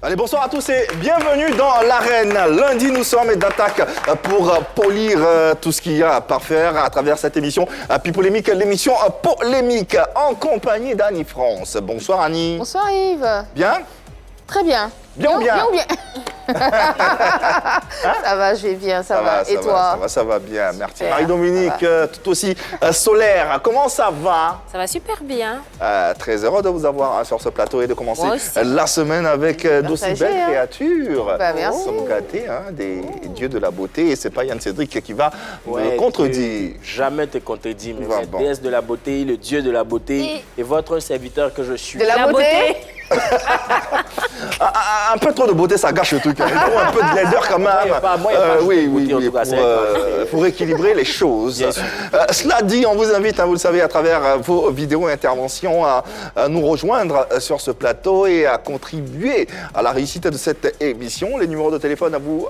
Allez, bonsoir à tous et bienvenue dans l'arène. Lundi, nous sommes d'attaque pour polir tout ce qu'il y a à parfaire à travers cette émission Pipolémique, l'émission polémique en compagnie d'Annie France. Bonsoir Annie. Bonsoir Yves. Bien? Très bien. Bien ou bien? Bien ou bien? Ça va, je vais bien, ça va. Et toi? Ça va bien, merci. Marie-Dominique, tout aussi solaire. Comment ça va? Ça va super bien. Très heureux de vous avoir sur ce plateau et de commencer la semaine avec d'aussi belles créatures. Bah, merci. Nous sommes gâtés, des dieux de la beauté. Et c'est pas Yann Cédric qui va me contredire. Jamais te contredire, mais la déesse de la beauté, le dieu de la beauté et votre serviteur que je suis. De la beauté? Un peu trop de beauté, ça gâche le truc. Il faut un peu de laideur quand même. Pour équilibrer les choses. Cela dit, on vous invite, vous le savez, à travers vos vidéos et interventions, à nous rejoindre sur ce plateau et à contribuer à la réussite de cette émission. Les numéros de téléphone, vous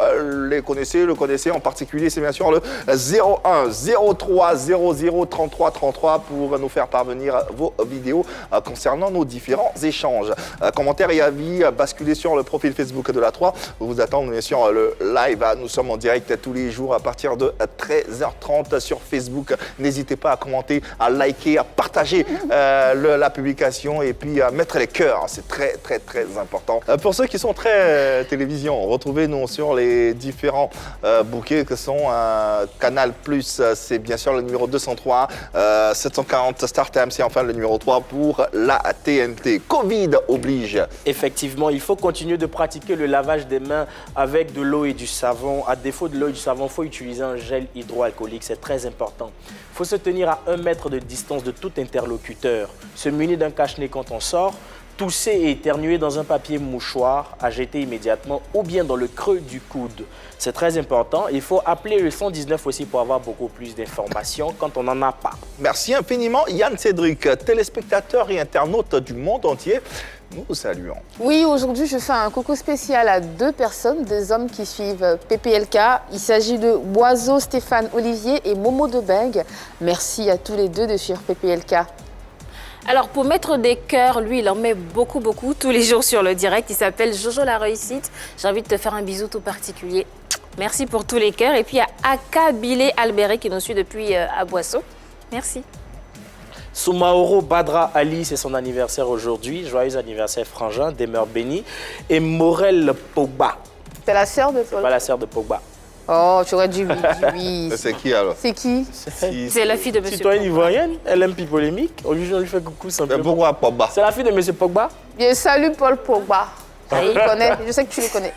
les connaissez, en particulier, c'est bien sûr le 01 03 00 33 33 pour nous faire parvenir vos vidéos concernant nos différents échanges. Commentaires et avis, basculez sur le profil Facebook de la 3. Vous attendons bien sûr le live. Nous sommes en direct tous les jours à partir de 13h30 sur Facebook. N'hésitez pas à commenter, à liker, à partager la publication et puis à mettre les cœurs. C'est très important. Pour ceux qui sont très télévision, retrouvez-nous sur les différents bouquets que sont Canal+, c'est bien sûr le numéro 203, 740 Star Times et enfin le numéro 3 pour la TNT. Covid oblige. Effectivement, il faut continuer de pratiquer le lavage des mains avec de l'eau et du savon. À défaut de l'eau et du savon, il faut utiliser un gel hydroalcoolique, c'est très important. Il faut se tenir à 1 mètre de distance de tout interlocuteur, se munir d'un cache-nez quand on sort, tousser et éternuer dans un papier mouchoir à jeter immédiatement ou bien dans le creux du coude. C'est très important. Il faut appeler le 119 aussi pour avoir beaucoup plus d'informations quand on n'en a pas. Merci infiniment Yann Cédric, téléspectateurs et internautes du monde entier. Nous vous saluons. Oui, aujourd'hui, je fais un coucou spécial à 2 personnes, des hommes qui suivent PPLK. Il s'agit de Boiseau Stéphane Olivier et Momo de Beng. Merci à tous les 2 de suivre PPLK. Alors, pour mettre des cœurs, lui, il en met beaucoup, tous les jours sur le direct. Il s'appelle Jojo la Réussite. J'ai envie de te faire un bisou tout particulier. Merci pour tous les cœurs. Et puis, il y a Akabilé Albéré qui nous suit depuis à Boisseau. Merci. Soumaoro Badra Ali, c'est son anniversaire aujourd'hui. Joyeux anniversaire, frangin, demeure béni. Et Morel Pogba. C'est la sœur de Paul? C'est pas la sœur de Pogba. Oh, tu aurais dit oui. C'est qui alors? C'est qui? C'est la fille de Monsieur Citoyenne Pogba. ivoirienne, elle aime Pipolémique. On lui fait coucou simplement. Mais pourquoi Pogba? C'est la fille de Monsieur Pogba. Je salue Paul Pogba. Il connaît, je sais que tu le connais.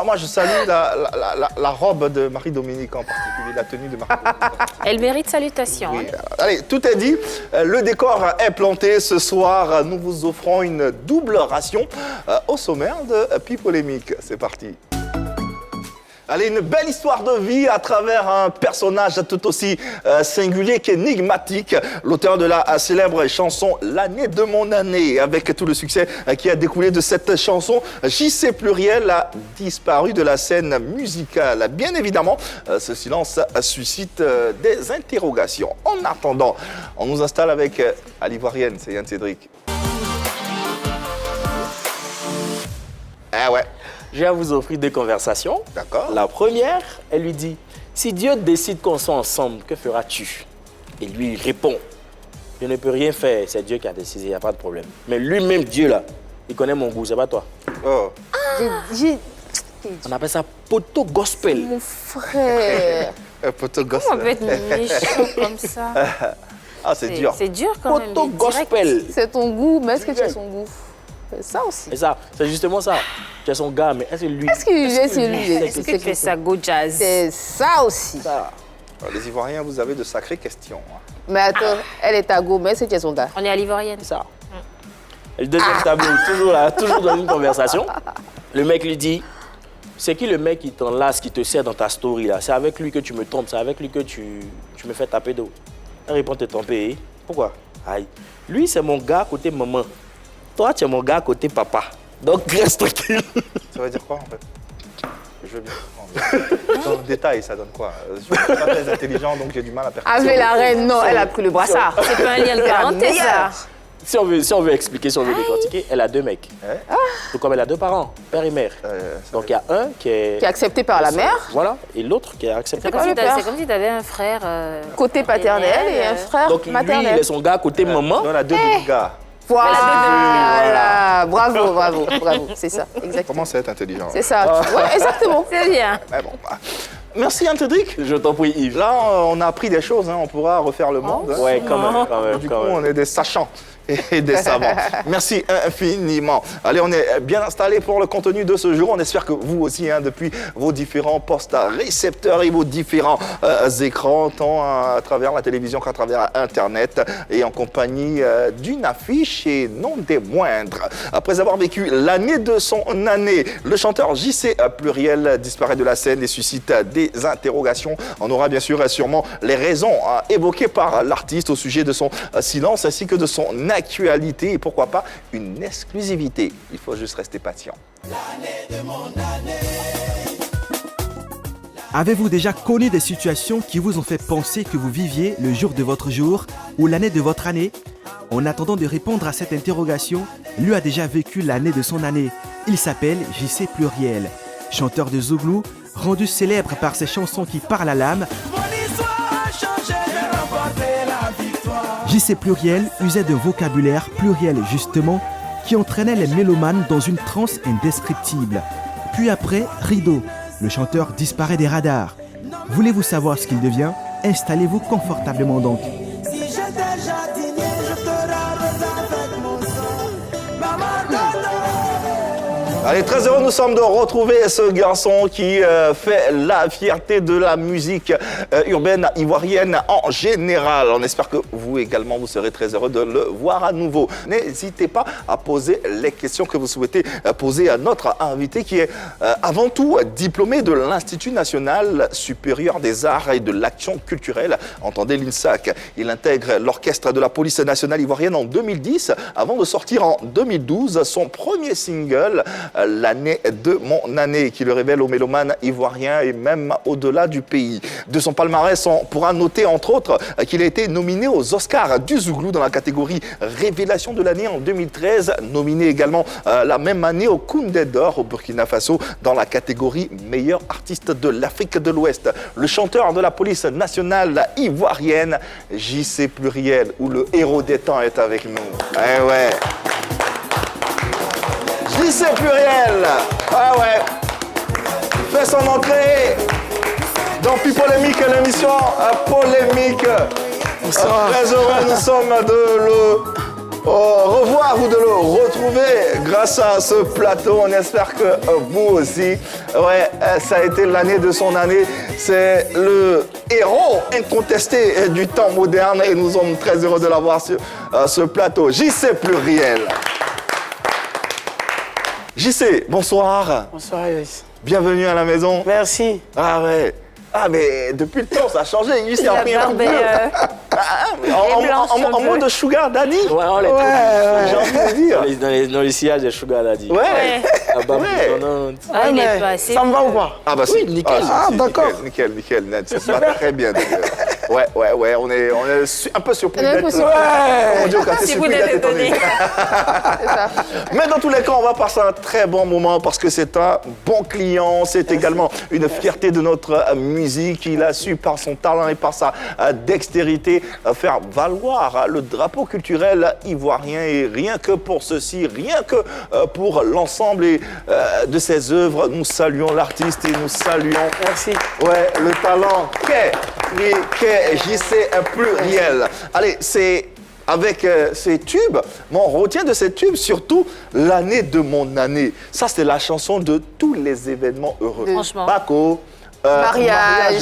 Moi, je salue la robe de Marie-Dominique en particulier, la tenue de Marie-Dominique. Elle mérite salutation. Oui. Allez, tout est dit. Le décor est planté. Ce soir, nous vous offrons une double ration au sommaire de Pipolémique. C'est parti. Allez, une belle histoire de vie à travers un personnage tout aussi singulier qu'énigmatique. L'auteur de la célèbre chanson « L'année de mon année », avec tout le succès qui a découlé de cette chanson, JC Pluriel a disparu de la scène musicale. Bien évidemment, ce silence suscite des interrogations. En attendant, on nous installe avec à l'ivoirienne, c'est Yann Cédric. Ah ouais. J'ai à vous offrir 2 conversations. D'accord. La première, elle lui dit, si Dieu décide qu'on soit ensemble, que feras-tu? Et lui, il répond, je ne peux rien faire, c'est Dieu qui a décidé, il n'y a pas de problème. Mais lui-même, Dieu là, il connaît mon goût, c'est pas toi. Oh. On appelle ça poteau gospel. Mon frère. Poteau Comment on peut gospel. être méchant comme ça? Ah, c'est dur. C'est dur quand même. Poteau gospel. C'est ton goût, mais est-ce que tu as son goût? Ça aussi. Et ça, c'est justement ça. Tu es son gars, mais est-ce que lui... Est-ce qu'il est lui? Est-ce que tu fais ça go jazz? C'est ça aussi. Les Ivoiriens, vous avez de sacrées questions. Mais attends, elle est à go, mais est-ce que tu es son gars? On est à l'ivoirienne. C'est ça. Et le deuxième tableau, toujours dans une conversation, le mec lui dit, c'est qui le mec qui t'enlace, qui te sert dans ta story là? C'est avec lui que tu me trompes, c'est avec lui que tu me fais taper d'eau. Elle répond, t'es trompé. Pourquoi? Aïe. Lui, c'est mon gars côté maman. Toi, tu es mon gars côté papa. Donc, reste tranquille. Ça veut dire quoi, en fait? Je veux bien comprendre. Dans le détail, ça donne quoi? Je suis pas très intelligent, donc j'ai du mal à percevoir. Avec la reine, non, elle a pris le brassard. C'est pas un lien de parenté, ça. Si on veut expliquer, si on veut décortiquer, elle a 2 mecs. Tout comme elle a 2 parents, père et mère. Donc il y a un qui est accepté par la mère. Voilà, et l'autre qui est accepté C'est par comme le père. C'est comme si tu avais un frère. Côté paternel et un frère Donc lui, maternel. il est son gars côté maman. On a 2 gars. Voilà, bravo, c'est ça, exactement. Comment être intelligent. C'est ça, ouais, exactement. C'est bien. Mais bon, merci Cédric. Je t'en prie, Yves. Là, on a appris des choses, hein. On pourra refaire le monde. Hein. Ouais, quand même. Du coup, on est des sachants et des savants. Merci infiniment. Allez, on est bien installés pour le contenu de ce jour. On espère que vous aussi, hein, depuis vos différents postes récepteurs et vos différents écrans, tant à travers la télévision qu'à travers Internet, et en compagnie d'une affiche et non des moindres. Après avoir vécu l'année de son année, le chanteur JC Pluriel disparaît de la scène et suscite des interrogations. On aura bien sûr et sûrement les raisons évoquées par l'artiste au sujet de son silence ainsi que de son actualité et pourquoi pas une exclusivité. Il faut juste rester patient. Avez-vous déjà connu des situations qui vous ont fait penser que vous viviez le jour de votre jour ou l'année de votre année? En attendant de répondre à cette interrogation, lui a déjà vécu l'année de son année. Il s'appelle JC Pluriel, chanteur de Zouglou, rendu célèbre par ses chansons qui parlent à l'âme. JC Pluriel usait d'un vocabulaire pluriel justement qui entraînait les mélomanes dans une transe indescriptible. Puis après, rideau, le chanteur disparaît des radars. Voulez-vous savoir ce qu'il devient? Installez-vous confortablement donc. Si j'étais jardinier, je te rarose avec mon sang. Maman, Allez, très heureux nous sommes de retrouver ce garçon qui fait la fierté de la musique urbaine ivoirienne en général. On espère que vous également, vous serez très heureux de le voir à nouveau. N'hésitez pas à poser les questions que vous souhaitez poser à notre invité qui est avant tout diplômé de l'Institut national supérieur des arts et de l'action culturelle, entendez l'INSAC. Il intègre l'orchestre de la police nationale ivoirienne en 2010 avant de sortir en 2012 son premier single, L'année de mon année, qui le révèle aux mélomanes ivoiriens et même au-delà du pays. De son palmarès, on pourra noter entre autres qu'il a été nominé aux Oscars du Zouglou dans la catégorie Révélation de l'année en 2013, nominé également la même année au Koundé d'Or au Burkina Faso dans la catégorie Meilleur artiste de l'Afrique de l'Ouest. Le chanteur de la police nationale ivoirienne, JC Pluriel, où le héros des temps est avec nous. Eh ouais. JC Pluriel, ah ouais, fait son entrée dans Plus Polémique, l'émission Polémique. Très heureux nous sommes de le revoir ou de le retrouver grâce à ce plateau. On espère que vous aussi. Ouais, ça a été l'année de son année. C'est le héros incontesté du temps moderne et nous sommes très heureux de l'avoir sur ce plateau. JC Pluriel. JC, bonsoir. Bonsoir, Iris. Bienvenue à la maison. Merci. Ah ouais. Ah mais depuis le temps, ça a changé. JC a pris un barbe peu. En mode sugar daddy. Ouais, on les J'ai envie de dire. dans les sillages des Sugar Daddy. Ouais. La barbe Ouais. étonnante. Ah, il est mais passé. ça me va ou pas? Ah bah Oui, si. nickel. Ah, d'accord. Nickel. Ça se passe très bien. Ouais. On est un peu surpris On est un d'être peu surpris. Mon Dieu, quand t'es Si vous surpris l'avez d'être étonné. donné. C'est ça. Mais dans tous les cas, on va passer un très bon moment parce que c'est un bon client. C'est également une fierté de notre musique. Il a su, par son talent et par sa dextérité, faire valoir le drapeau culturel ivoirien. Et rien que pour ceci, rien que pour l'ensemble de ses œuvres, nous saluons l'artiste et nous saluons Merci. ouais, le talent qu'est JC Pluriel. Allez, c'est avec ces tubes, mais on retient de ces tubes surtout l'année de mon année. Ça, c'est la chanson de tous les événements heureux. Franchement. Baco, Mariage,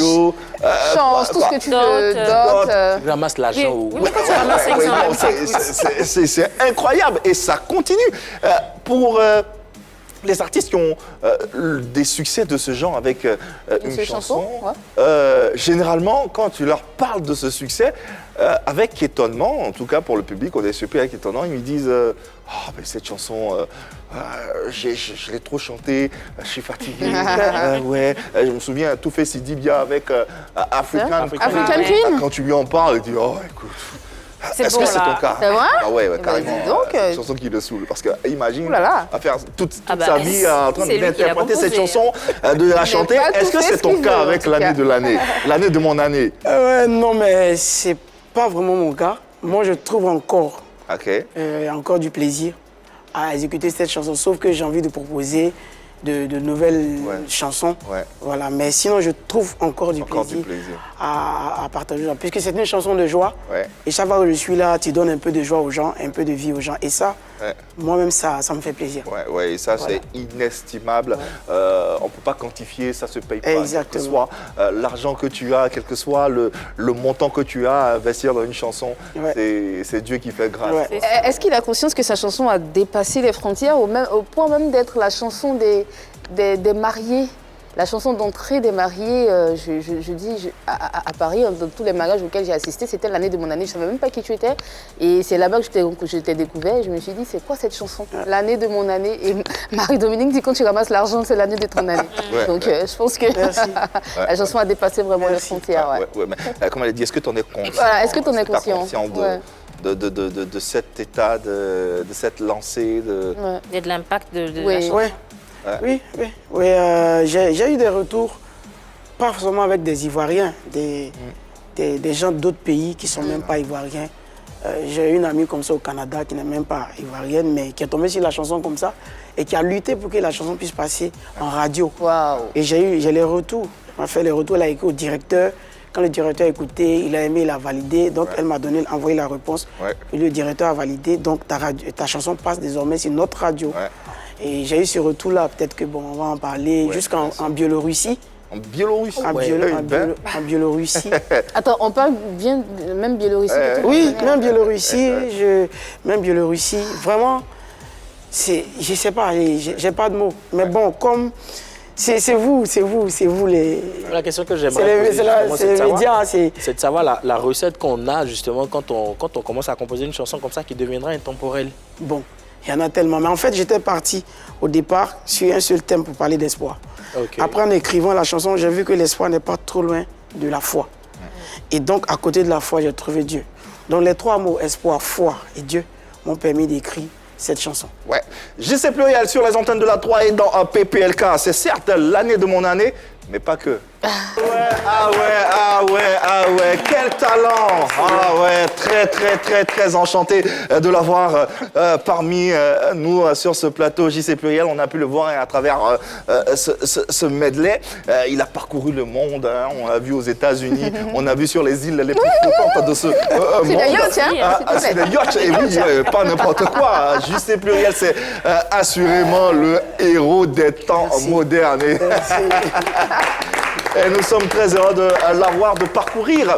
chance, tout ce que tu veux, dot. dot. Tu ramasses l'argent ou... Oui, mais quand tu ramasses Ouais, 500 non, c'est incroyable et ça continue. Pour les artistes qui ont des succès de ce genre avec une seule chanson, ouais. généralement, quand tu leur parles de ce succès, avec étonnement, en tout cas pour le public, on est surpris avec étonnement, ils me disent oh, mais cette chanson, je l'ai trop chantée, je suis fatigué. Ouais, je me souviens, tout fait Sidi Dia avec African African Queen. Quand tu lui en parles, il dit oh, écoute. C'est Est-ce bon, que c'est ton là. cas? C'est vrai? Ah ouais, Eh ben, carrément. dis donc, C'est une chanson qui le saoule. Parce que imagine, Ouh là là. à faire toute Ah bah, sa vie en train c'est lui qui l'a d'interpréter cette composé. chanson, de la chanter. pas tout Est-ce que fait c'est ce ton qu'il cas veut, en avec tout l'année cas. de l'année? L'année de mon année. Non, mais c'est pas vraiment mon cas. Moi, je trouve encore, OK. encore du plaisir à exécuter cette chanson, sauf que j'ai envie de proposer de nouvelles chansons. Ouais. Voilà, mais sinon, je trouve encore du Encore du plaisir, plaisir. à partager. Puisque c'est une chanson de joie. Ouais. Et chaque fois que je suis là, tu donnes un peu de joie aux gens, un peu de vie aux gens. Et ça, Ouais. moi-même, ça me fait plaisir. Ouais, et ça, Voilà. c'est inestimable. On ne peut pas quantifier, ça ne se paye pas. Exactement. Quel que soit l'argent que tu as, quel que soit le montant que tu as à investir dans une chanson, Ouais. c'est Dieu qui fait grâce. Ouais. C'est ça. Est-ce qu'il a conscience que sa chanson a dépassé les frontières au point même d'être la chanson des mariés? La chanson d'entrée des mariés, à Paris, dans tous les mariages auxquels j'ai assisté, c'était l'année de mon année. Je ne savais même pas qui tu étais. Et c'est là-bas que je t'ai découvert. Et je me suis dit, c'est quoi cette chanson? L'année de mon année. Et Marie-Dominique dit, quand tu ramasses l'argent, c'est l'année de ton année. Ouais, Donc je pense que la chanson a dépassé vraiment les frontières. Ouais. Ouais, mais, comme elle a dit, est-ce que tu en es conscient? Voilà, est-ce que t'en es Est-ce t'as conscient? de cet état, de cette lancée Ouais. Il y a de l'impact de la Oui. chanson. Ouais. Oui, j'ai eu des retours, pas forcément avec des Ivoiriens, des gens d'autres pays qui ne sont même pas Ivoiriens. J'ai une amie comme ça au Canada qui n'est même pas ivoirienne, mais qui est tombée sur la chanson comme ça et qui a lutté pour que la chanson puisse passer en radio. Waouh. Et j'ai les retours. Elle m'a fait les retours, elle a écrit au directeur. Quand le directeur a écouté, il a aimé, il a validé. Donc elle m'a envoyé la réponse. Ouais. Et le directeur a validé. Donc ta chanson passe désormais sur notre radio. Ouais. Et j'ai eu ce retour-là, peut-être que on va en parler jusqu'en Biélorussie. En Biélorussie? En Biélorussie. Attends, on parle bien, même Biélorussie. que tu Oui, connais, même hein. Biélorussie. Même Biélorussie. Vraiment, je sais pas, j'ai pas de mots. Mais bon, comme c'est vous les. La question que j'aimerais poser, C'est les médias. c'est de savoir la recette qu'on a justement quand on commence à composer une chanson comme ça qui deviendra intemporelle. Bon, il y en a tellement. Mais en fait, j'étais parti au départ sur un seul thème pour parler d'espoir. Okay. Après, en écrivant la chanson, j'ai vu que l'espoir n'est pas trop loin de la foi. Et donc, à côté de la foi, j'ai trouvé Dieu. Donc, les trois mots, espoir, foi et Dieu, m'ont permis d'écrire cette chanson. Ouais. JC Pluriel sur les antennes de la 3 et dans PPLK. C'est certes l'année de mon année, mais pas que. Ah ouais, quel talent! Ah ouais, très enchanté de l'avoir parmi nous sur ce plateau JC Pluriel. On a pu le voir à travers ce medley. Il a parcouru le monde, hein. On l'a vu aux États-Unis, on a vu sur les îles les plus flottantes de ce monde. C'est des yachts, hein, C'est des yachts, et oui, pas n'importe quoi. JC Pluriel, c'est assurément le héros des temps modernes. Et nous sommes très heureux de l'avoir, de parcourir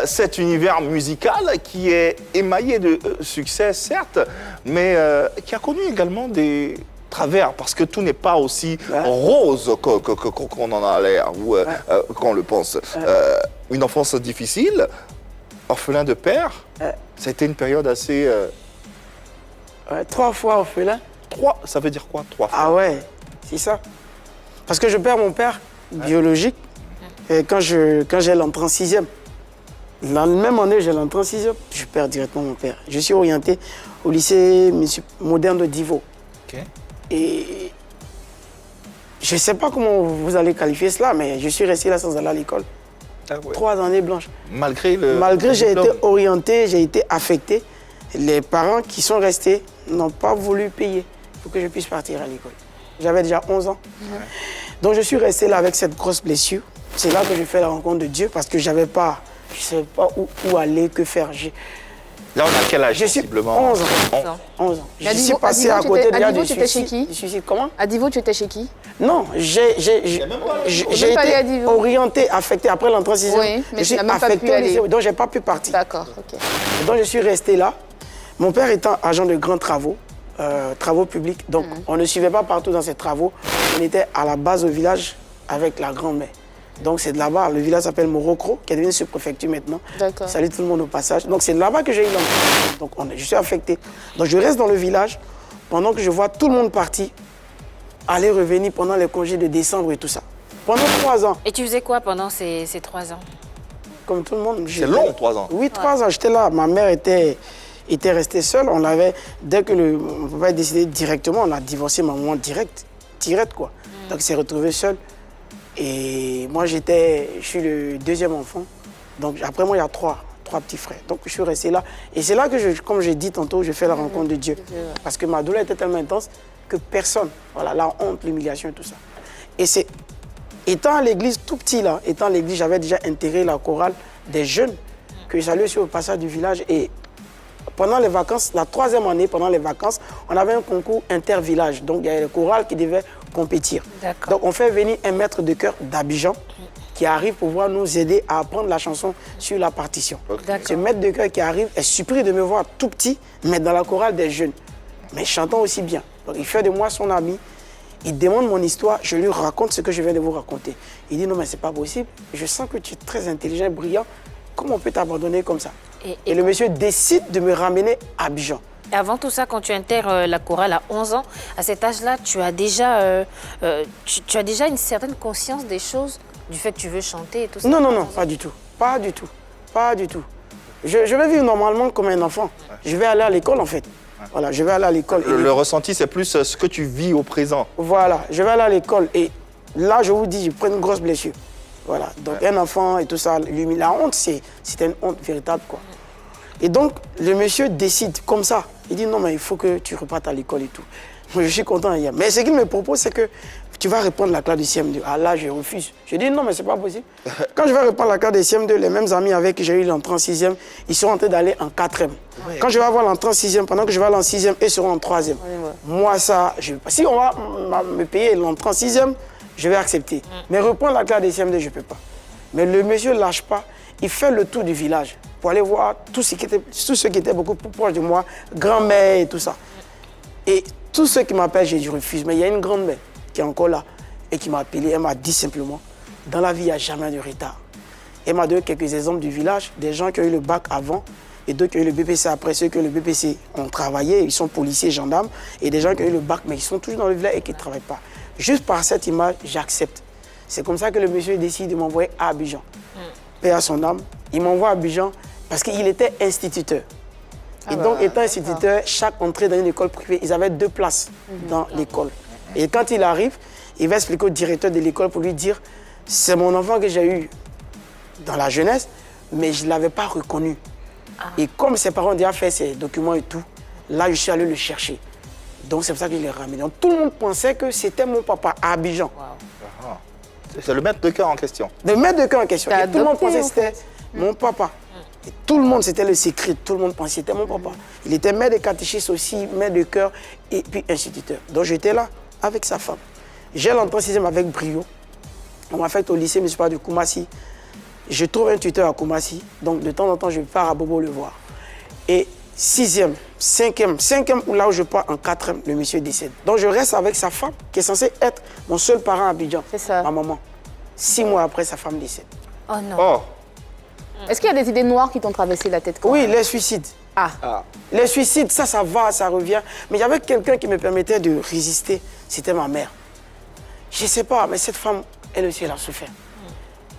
cet univers musical qui est émaillé de succès, certes, mais qui a connu également des travers, parce que tout n'est pas aussi rose qu'on en a l'air ou qu'on le pense. Une enfance difficile, orphelin de père, ça a été une période assez... 3 fois orphelin. 3, ça veut dire quoi, 3 fois? Ah ouais, c'est ça. Parce que je perds mon père biologique et quand j'ai l'entrée en 6e. La même année, j'ai l'entrée en 6e, je perds directement mon père. Je suis orienté au lycée moderne de Divo. Okay. Et je ne sais pas comment vous allez qualifier cela, mais je suis resté là sans aller à l'école. Ah ouais. 3 années blanches. Malgré j'ai été orienté, j'ai été affecté. Les parents qui sont restés n'ont pas voulu payer pour que je puisse partir à l'école. J'avais déjà 11 ans. Ouais. Donc je suis resté là avec cette grosse blessure. C'est là que je fais la rencontre de Dieu parce que je ne savais pas où aller, que faire. Là, on a quel âge? Je suis 11 ans. 11 ans. Je suis passé à côté de Divo, tu étais chez qui? Comment? À Divo, tu étais chez qui? Non, j'ai été orienté, affecté après l'entrée en 6e. Oui, mais je suis tu n'as même affecté pas pu aller. Donc je n'ai pas pu partir. D'accord, ok. Donc je suis resté là. Mon père étant agent de grands travaux, travaux publics, donc on ne suivait pas partout dans ces travaux. On était à la base au village avec la grand-mère. Donc c'est de là-bas, le village s'appelle Morocco, qui est devenu sous-préfecture maintenant. D'accord. Salut tout le monde au passage. Donc c'est de là-bas que j'ai eu l'entrée. Donc je suis affecté. Donc je reste dans le village pendant que je vois tout le monde partir, aller revenir pendant les congés de décembre et tout ça. Pendant 3 ans. Et tu faisais quoi pendant ces 3 ans? comme tout le monde. C'est long, 3 ans. Oui, 3 ans, j'étais là. Ma mère était restée seule. On l'avait, dès que mon papa a décidé directement, on a divorcé maman direct quoi. Donc, il s'est retrouvé seul. Et moi, je suis le 2e enfant. Donc, après moi, il y a trois petits frères. Donc, je suis resté là. Et c'est là que, comme j'ai dit tantôt, je fais la rencontre de Dieu. Parce que ma douleur était tellement intense que personne, voilà, la honte, l'humiliation et tout ça. Et c'est, étant à l'église, tout petit là, étant à l'église, j'avais déjà intégré la chorale des jeunes que je salue aussi au passage du village. Et pendant les vacances, la 3e année, pendant les vacances, on avait un concours inter-village. Donc, il y avait les chorales qui devaient compétir. Donc, on fait venir un maître de chœur d'Abidjan qui arrive pour pouvoir nous aider à apprendre la chanson sur la partition. Ce maître de chœur qui arrive est surpris de me voir tout petit, mais dans la chorale des jeunes, mais chantant aussi bien. Donc, il fait de moi son ami. Il demande mon histoire, je lui raconte ce que je viens de vous raconter. Il dit non, mais c'est pas possible. Je sens que tu es très intelligent et brillant. Comment on peut t'abandonner comme ça? Et le monsieur décide de me ramener à Abidjan. Et avant tout ça, quand tu intègres la chorale à 11 ans, à cet âge-là, tu as déjà une certaine conscience des choses, du fait que tu veux chanter et tout ça? Non, non, non, pas du tout. Pas du tout. Pas du tout. Je vais vivre normalement comme un enfant. Je vais aller à l'école en fait. Voilà, je vais aller à l'école. Le ressenti, c'est plus ce que tu vis au présent. Voilà, je vais aller à l'école et là, je vous dis, je prends une grosse blessure. Voilà, donc un enfant et tout ça, la honte, c'était une honte véritable, quoi. Et donc, le monsieur décide comme ça. Il dit, non, mais il faut que tu repartes à l'école et tout. Moi, je suis content hier. Mais ce qu'il me propose, c'est que tu vas reprendre la classe du CM2. Ah là, je refuse. Je dis, non, mais c'est pas possible. Quand je vais reprendre la classe du CM2, les mêmes amis avec qui j'ai eu l'entrée en 6e, ils sont en train d'aller en 4e. Ouais. Quand je vais avoir l'entrée en 6e, pendant que je vais aller en 6e, ils seront en 3e. Ouais. Moi, ça, si on va me payer l'entrée en 6e, je vais accepter. Mais reprendre la classe du CM2, je ne peux pas. Mais le monsieur ne lâche pas. Il fait le tour du village pour aller voir tous ceux qui étaient beaucoup plus proches de moi, grand-mère et tout ça. Et tous ceux qui m'appellent, j'ai dit refuse. Mais il y a une grande-mère qui est encore là et qui m'a appelé. Elle m'a dit simplement, dans la vie, il n'y a jamais de retard. Elle m'a donné quelques exemples du village, des gens qui ont eu le bac avant et d'autres qui ont eu le BPC après. Ceux qui ont eu le BPC ont travaillé, ils sont policiers, gendarmes, et des gens qui ont eu le bac mais qui sont toujours dans le village et qui ne travaillent pas. Juste par cette image, j'accepte. C'est comme ça que le monsieur décide de m'envoyer à Abidjan. Paix à son âme. Il m'envoie à Abidjan parce qu'il était instituteur. Et donc, étant instituteur, chaque entrée dans une école privée, ils avaient 2 places dans l'école. Et quand il arrive, il va expliquer au directeur de l'école pour lui dire « C'est mon enfant que j'ai eu dans la jeunesse, mais je ne l'avais pas reconnu. Et comme ses parents ont déjà fait ses documents et tout, là, je suis allé le chercher. Donc, c'est pour ça que je l'ai ramené. Donc, tout le monde pensait que c'était mon papa à Abidjan. C'est le maître de chœur en question. Le maître de chœur en question. Et tout le monde pensait que c'était mon papa. Et tout le monde, c'était le secret. Tout le monde pensait que c'était mon papa. Il était maître de catéchisme aussi, maître de chœur et puis instituteur. Donc j'étais là avec sa femme. J'ai l'entrée en 6e avec brio. On m'a fait au lycée municipal de Koumassi. Je trouve un tuteur à Koumassi. Donc de temps en temps, je pars à Bobo le voir. Et 6e, 5e, là où je pars en 4e, le monsieur décède. Donc je reste avec sa femme, qui est censée être mon seul parent à Abidjan. C'est ça. Ma maman. 6 mois après, sa femme décède. Oh non. Oh. Est-ce qu'il y a des idées noires qui t'ont traversé la tête quand Oui, même? les suicides. Ah. Les suicides, ça va, ça revient. Mais il y avait quelqu'un qui me permettait de résister. C'était ma mère. Je ne sais pas, mais cette femme, elle aussi, elle a souffert.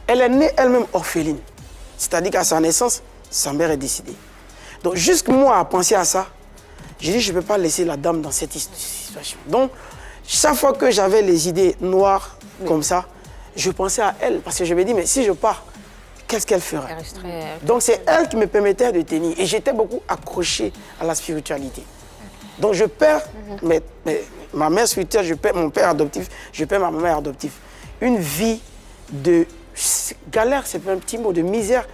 Elle est née elle-même orpheline. C'est-à-dire qu'à sa naissance, sa mère est décédée. Donc, jusqu'à moi, à penser à ça, j'ai dit, je ne peux pas laisser la dame dans cette situation. Donc, chaque fois que j'avais les idées noires comme ça, je pensais à elle. Parce que je me dis, mais si je pars, qu'est-ce qu'elle ferait? Donc, c'est elle qui me permettait de tenir. Et j'étais beaucoup accroché à la spiritualité. Donc, je perds ma mère spirituelle, je perds mon père adoptif, je perds ma mère adoptive. Une vie de galère, c'est pas un petit mot, de misère.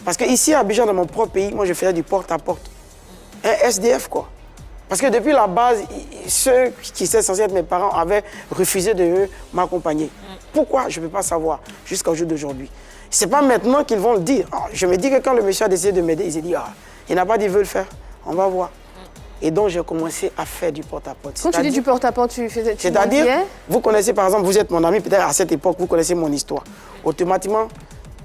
Parce qu'ici, à Abidjan, dans mon propre pays, moi, je faisais du porte-à-porte. Un SDF, quoi. Parce que depuis la base, ceux qui étaient censés être mes parents avaient refusé de m'accompagner. Pourquoi? Je ne peux pas savoir jusqu'au jour d'aujourd'hui. Ce n'est pas maintenant qu'ils vont le dire. Je me dis que quand le monsieur a décidé de m'aider, il s'est dit, il n'a pas dit qu'il veut le faire. On va voir. Et donc, j'ai commencé à faire du porte-à-porte. Quand tu dis du porte-à-porte, tu faisais... C'est-à-dire, vous connaissez, par exemple, vous êtes mon ami, peut-être à cette époque, vous connaissez mon histoire. Automatiquement,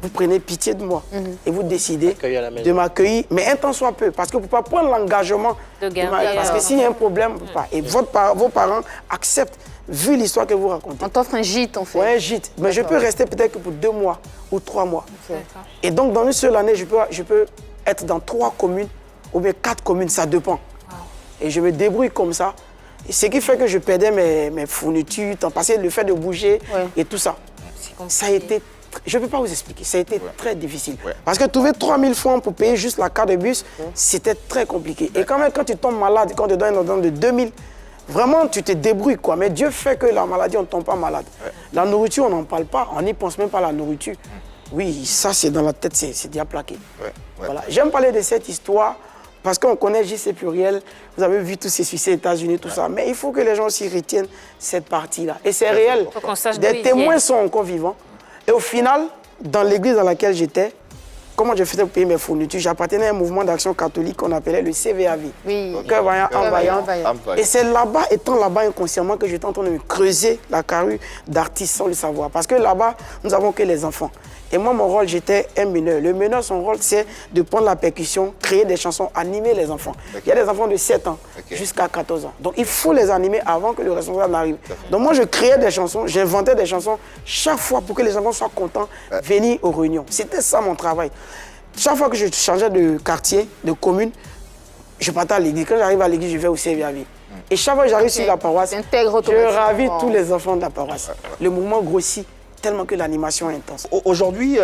vous prenez pitié de moi et vous décidez de m'accueillir, mais un temps soit peu, parce que vous ne pouvez pas prendre l'engagement de garder. Parce que s'il y a un problème, vous ne pouvez pas. Et vos parents acceptent vu l'histoire que vous racontez. On t'offre un gîte, en fait. Ouais, un gîte. Mais je peux rester peut-être que pour 2 mois ou 3 mois. Ok. Et donc, dans une seule année, je peux être dans 3 communes ou bien 4 communes, ça dépend. Et je me débrouille comme ça. Et ce qui fait que je perdais mes fournitures, temps passé, le fait de bouger et tout ça. Ça a été, je ne peux pas vous expliquer, ça a été très difficile. Parce que trouver 3000 francs pour payer juste la carte de bus, c'était très compliqué. Et quand même, quand tu tombes malade, quand on te donne un ordonnance de 2000, vraiment, tu te débrouilles, quoi. Mais Dieu fait que la maladie, on ne tombe pas malade. La nourriture, on n'en parle pas, on n'y pense même pas à la nourriture. Oui, ça, c'est dans la tête, c'est déjà plaqué. Voilà. J'aime parler de cette histoire parce qu'on connaît JC Pluriel, vous avez vu tous ces succès aux États-Unis, tout ça. Mais il faut que les gens aussi retiennent cette partie-là. Et c'est réel. Faut qu'on sache Des témoins sont encore vivants. Et au final, dans l'église dans laquelle j'étais, comment je faisais pour payer mes fournitures? J'appartenais à un mouvement d'action catholique qu'on appelait le CVAV. Oui. Cœur vaillant, âme vaillante. Âme vaillante. Et c'est là-bas, étant là-bas inconsciemment, que j'étais en train de me creuser la carrure d'artiste sans le savoir. Parce que là-bas, nous n'avons que les enfants. Et moi, mon rôle, j'étais un meneur. Le meneur, son rôle, c'est de prendre la percussion, créer des chansons, animer les enfants. Il y a des enfants de 7 ans jusqu'à 14 ans. Donc, il faut les animer avant que le responsable n'arrive. Donc, moi, je créais des chansons, j'inventais des chansons chaque fois pour que les enfants soient contents de venir aux réunions. C'était ça, mon travail. Chaque fois que je changeais de quartier, de commune, je partais à l'église. Quand j'arrive à l'église, je vais au CVAV. Et chaque fois que j'arrive sur la paroisse, je ravis tous les enfants de la paroisse. Le mouvement grossit tellement que l'animation est intense. Aujourd'hui,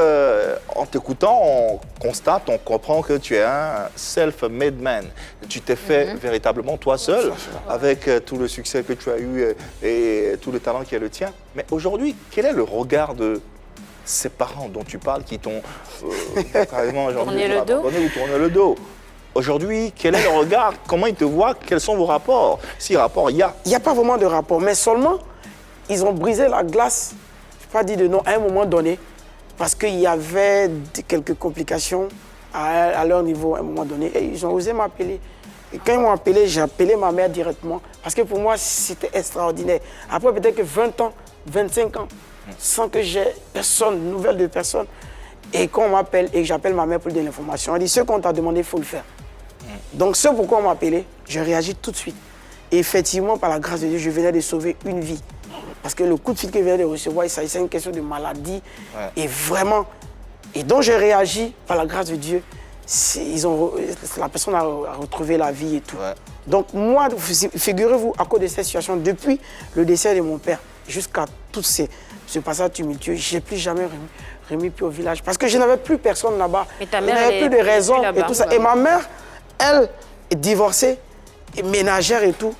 en t'écoutant, on constate, on comprend que tu es un self-made man. Tu t'es fait véritablement toi seul, avec tout le succès que tu as eu et tout le talent qui est le tien. Mais aujourd'hui, quel est le regard de ces parents dont tu parles qui t'ont carrément tourné le dos. ou tourné le dos? Aujourd'hui, quel est le regard? Comment ils te voient? Quels sont vos rapports? Si rapport il y a. Il n'y a pas vraiment de rapport, mais seulement, ils ont brisé la glace. Je ne vais pas dire de non à un moment donné, parce qu'il y avait quelques complications à leur niveau à un moment donné, et ils ont osé m'appeler. Et quand ils m'ont appelé, j'ai appelé ma mère directement, parce que pour moi, c'était extraordinaire. Après peut-être que 20 ans, 25 ans, sans que j'ai personne, nouvelle de personne, et quand on m'appelle et que j'appelle ma mère pour donner l'information, elle dit, ce qu'on t'a demandé, il faut le faire. Donc ce pourquoi on m'a appelé, je réagis tout de suite. Et effectivement, par la grâce de Dieu, je venais de sauver une vie. Parce que le coup de fil que je venais de recevoir, il s'agissait d'une question de maladie. Et vraiment, et donc j'ai réagi par la grâce de Dieu. La personne a retrouvé la vie et tout. Donc moi, figurez-vous, à cause de cette situation, depuis le décès de mon père jusqu'à tout ce passage tumultueux, je n'ai plus jamais remis pied au village. Parce que je n'avais plus personne là-bas. Je n'avais plus de raison et tout ça. Et ma mère, elle, est divorcée, est ménagère et tout.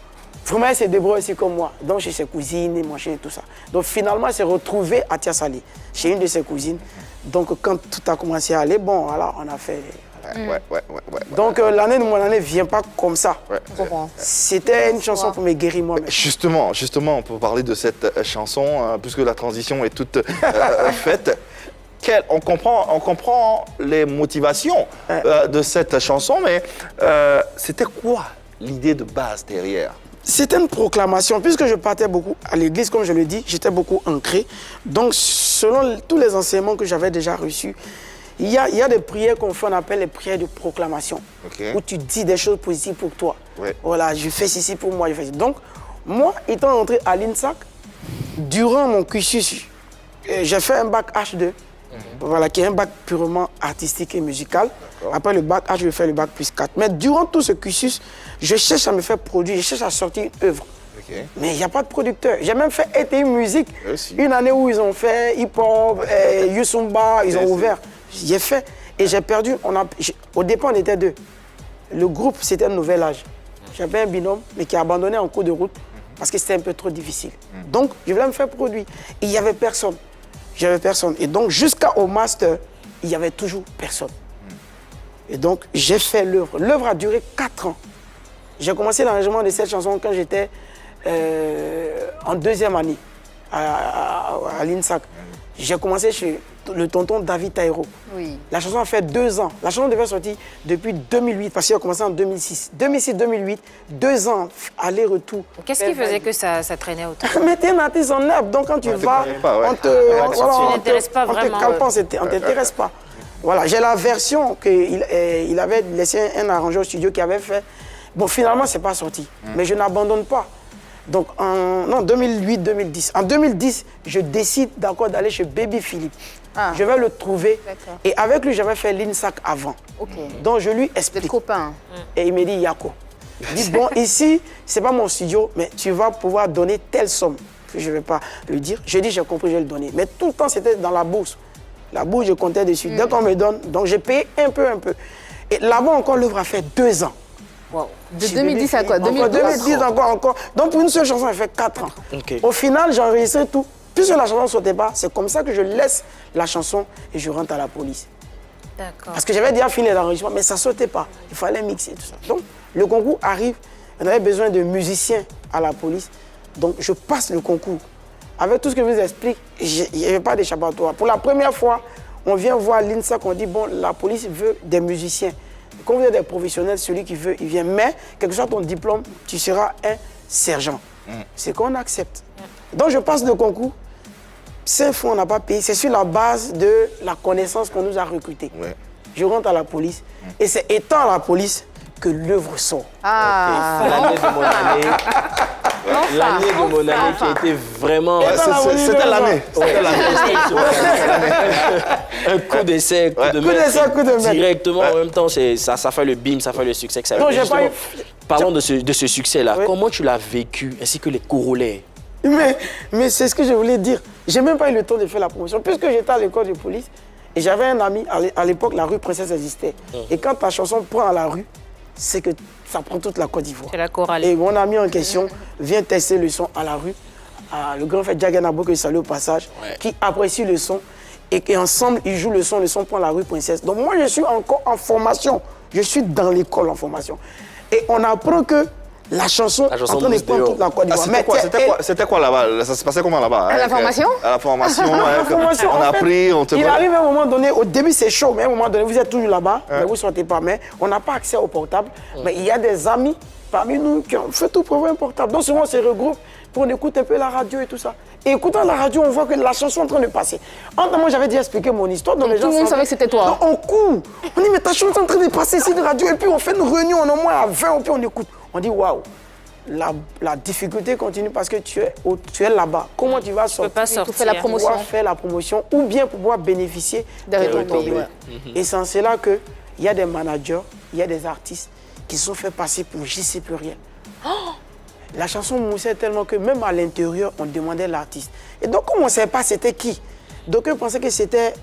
Vraiment, elle s'est débrouillée aussi comme moi. Donc, chez ses cousines et machin et tout ça. Donc, finalement, elle s'est retrouvée à Tiasali, chez une de ses cousines. Donc, quand tout a commencé à aller, bon, voilà, on a fait... Donc, l'année de mon année ne vient pas comme ça. C'était une chanson pour me guérir moi-même. Justement, pour parler de cette chanson, puisque la transition est toute faite, on comprend les motivations de cette chanson, mais c'était quoi l'idée de base derrière? C'était une proclamation, puisque je partais beaucoup à l'église, comme je le dis, j'étais beaucoup ancré. Donc, selon tous les enseignements que j'avais déjà reçus, il y a des prières qu'on fait, on appelle les prières de proclamation, où tu dis des choses positives pour toi. Voilà, je fais ceci pour moi, je fais ceci. Donc, moi, étant entré à l'INSAC, durant mon cursus, j'ai fait un bac H2, voilà, qui est un bac purement artistique et musical. Après le bac H, je vais faire le bac plus 4. Mais durant tout ce cursus, je cherche à me faire produire, je cherche à sortir une œuvre. Mais il n'y a pas de producteur. J'ai même fait ETI Musique, une année où ils ont fait hip-hop, Yusumba, ils ont ouvert. J'ai fait et j'ai perdu. Au départ, on était 2. Le groupe, c'était un nouvel âge. J'avais un binôme, mais qui a abandonné en cours de route parce que c'était un peu trop difficile. Donc, je voulais me faire produire. Et il n'y avait personne. J'avais personne. Et donc, jusqu'au master, il n'y avait toujours personne. Et donc, j'ai fait l'œuvre. L'œuvre a duré 4 ans. J'ai commencé l'arrangement de cette chanson quand j'étais en 2e année à l'INSAC. J'ai commencé chez le tonton David Taïro. La chanson a fait 2 ans. La chanson devait sortir depuis 2008, parce qu'elle a commencé en 2006. 2006-2008, 2 ans, aller-retour. Qu'est-ce qui faisait que ça traînait autant? Mais t'es un artiste en herbe, donc quand tu vas, on ne t'intéresse pas vraiment. On ne t'intéresse pas. Voilà, j'ai la version qu'il avait laissé un arrangeur au studio qui avait fait. Bon, finalement, ce n'est pas sorti. Mais je n'abandonne pas. Donc, en 2008-2010. En 2010, je décide d'accord d'aller chez Baby Philippe. Ah. Je vais le trouver. D'accord. Et avec lui, j'avais fait l'INSAC avant. Ok. Donc, je lui Vous êtes explique. copains. Et il me dit, Yako, il dit, bon, ici, c'est pas mon studio, mais tu vas pouvoir donner telle somme. Je ne vais pas le dire. Je dis, j'ai compris, je vais le donner. Mais tout le temps, c'était dans la bourse. La bourse, je comptais dessus. Dès qu'on me donne, donc j'ai payé un peu. Et là-bas, encore, l'œuvre a fait 2 ans. Wow. De Chez 2010 à quoi? Baby Philippe. 2010 encore. Donc, pour une seule chanson, elle fait 4 ans. Ok. Au final, j'ai enregistré tout. Puisque la chanson ne sautait pas, c'est comme ça que je laisse la chanson et je rentre à la police. D'accord. Parce que j'avais déjà fini l'enregistrement, mais ça ne sautait pas. Il fallait mixer tout ça. Donc, le concours arrive. On avait besoin de musiciens à la police. Donc, je passe le concours. Avec tout ce que je vous explique, il n'y avait pas d'échappatoire. Pour la première fois, on vient voir l'INSAC, on dit, bon, la police veut des musiciens. Quand vous êtes des professionnels, celui qui veut, il vient. Mais, quel que soit ton diplôme, tu seras un sergent. C'est qu'on accepte. Donc, je passe le concours. 5 fois, on n'a pas payé. C'est sur la base de la connaissance qu'on nous a recrutés. Ouais. Je rentre à la police. Et c'est étant à la police que l'œuvre sort. Ah. L'année de mon année. L'année de mon année qui a été vraiment... C'était l'année. C'était l'année. Un coup d'essai, coup de Coup d'essai, coup de maître. directement en même temps, ça fait le bim, ça fait le succès que ça a Non, eu. j'ai pas eu- Parlons de ce succès-là. Oui. Comment tu l'as vécu, ainsi que les corollaires? Mais c'est ce que je voulais dire. J'ai même pas eu le temps de faire la promotion. Puisque j'étais à l'école de police, et j'avais un ami, à l'époque, la rue Princesse existait. Et quand ta chanson prend à la rue, c'est que ça prend toute la Côte d'Ivoire. C'est la chorale. Et mon ami en question vient tester le son à la rue. Le grand frère Djaganabo, que je salue au passage, qui apprécie le son. Et ensemble, ils jouent le son prend la rue Princesse. Donc moi, je suis encore en formation. Je suis dans l'école en formation. Et on apprend que la chanson est en train de bouge prendre dehors. toute la Côte Ah, d'Ivoire. c'était quoi là-bas? Ça se passait comment là-bas? À la formation? À la formation. La formation, On en a fait, appris, on te il arrive à un moment donné, au début c'est chaud, mais à un moment donné, vous êtes toujours là-bas, mais vous ne sortez pas. Mais on n'a pas accès au portable. Mais il y a des amis parmi nous qui ont fait tout pour avoir un portable. Donc souvent on se regroupe pour on écoute un peu la radio et tout ça. Et écoutant la radio, on voit que la chanson est en train de passer. Moi j'avais déjà expliqué mon histoire. Donc les tout le monde savait que c'était toi. Donc on court. On dit mais ta chanson est en train de passer ici de radio. Et puis on fait une réunion, on est au moins à 20, et puis on écoute. On dit waouh. La difficulté continue parce que tu es là-bas. Comment tu vas Tu peux sortir pas Tu sortir. fais la promotion. pouvoir faire la promotion ou bien pour pouvoir bénéficier Des retombées, ouais. Et c'est en cela qu'il y a des managers, il y a des artistes qui se sont fait passer pour JC Pluriel. La chanson moussait tellement que même à l'intérieur, on demandait l'artiste. Et donc, comme on ne savait pas c'était qui, d'aucuns pensaient que c'était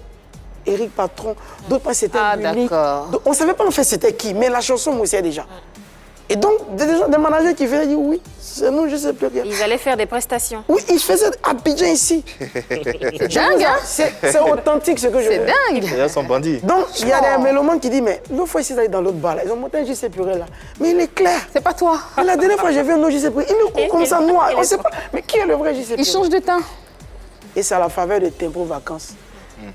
Eric Patron, d'autres pensaient que c'était Ah, Munich. d'accord. Donc, on ne savait pas en fait c'était qui, mais la chanson moussait déjà. Et donc, des managers qui faisaient dire oui, c'est nous, je sais plus rien. Ils allaient faire des prestations. Oui, ils faisaient Abidjan ici. C'est dingue, hein? C'est authentique ce que je C'est veux. dingue. Les gens sont bandits. Donc, il y a des mélomanes qui disent, mais l'autre fois, ils allaient dans l'autre bar, là. Ils ont monté un JC Purel là. Mais il est clair. C'est pas toi. Et la dernière fois, j'ai vu un autre JC Purel. Il est comme ça, noir. On ne sait pas. Mais qui est le vrai JC Purel? Il change de teint. Et c'est à la faveur de Tempo Vacances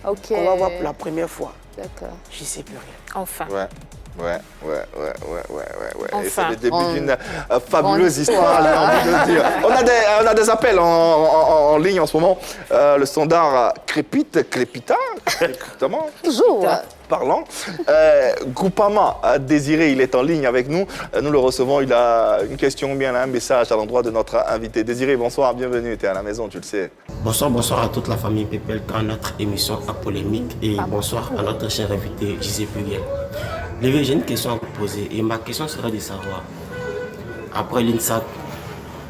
Ok. qu'on va voir pour la première fois D'accord. JC Purel. Enfin. Ouais. Et c'est Enfin. le début On- d'une fabuleuse on- histoire, j'ai envie de dire. On a des appels en ligne en ce moment. Le standard crépita, exactement. Toujours. Parlant. Groupama Désiré, il est en ligne avec nous. Nous le recevons. Il a une question, bien un message à l'endroit de notre invité. Désiré, bonsoir, bienvenue. Tu es à la maison, tu le sais. Bonsoir à toute la famille Pépel dans notre émission à polémique et bonsoir à notre cher invité Gisé Pluriel. J'ai une question à vous poser et ma question serait de savoir, après l'INSAC,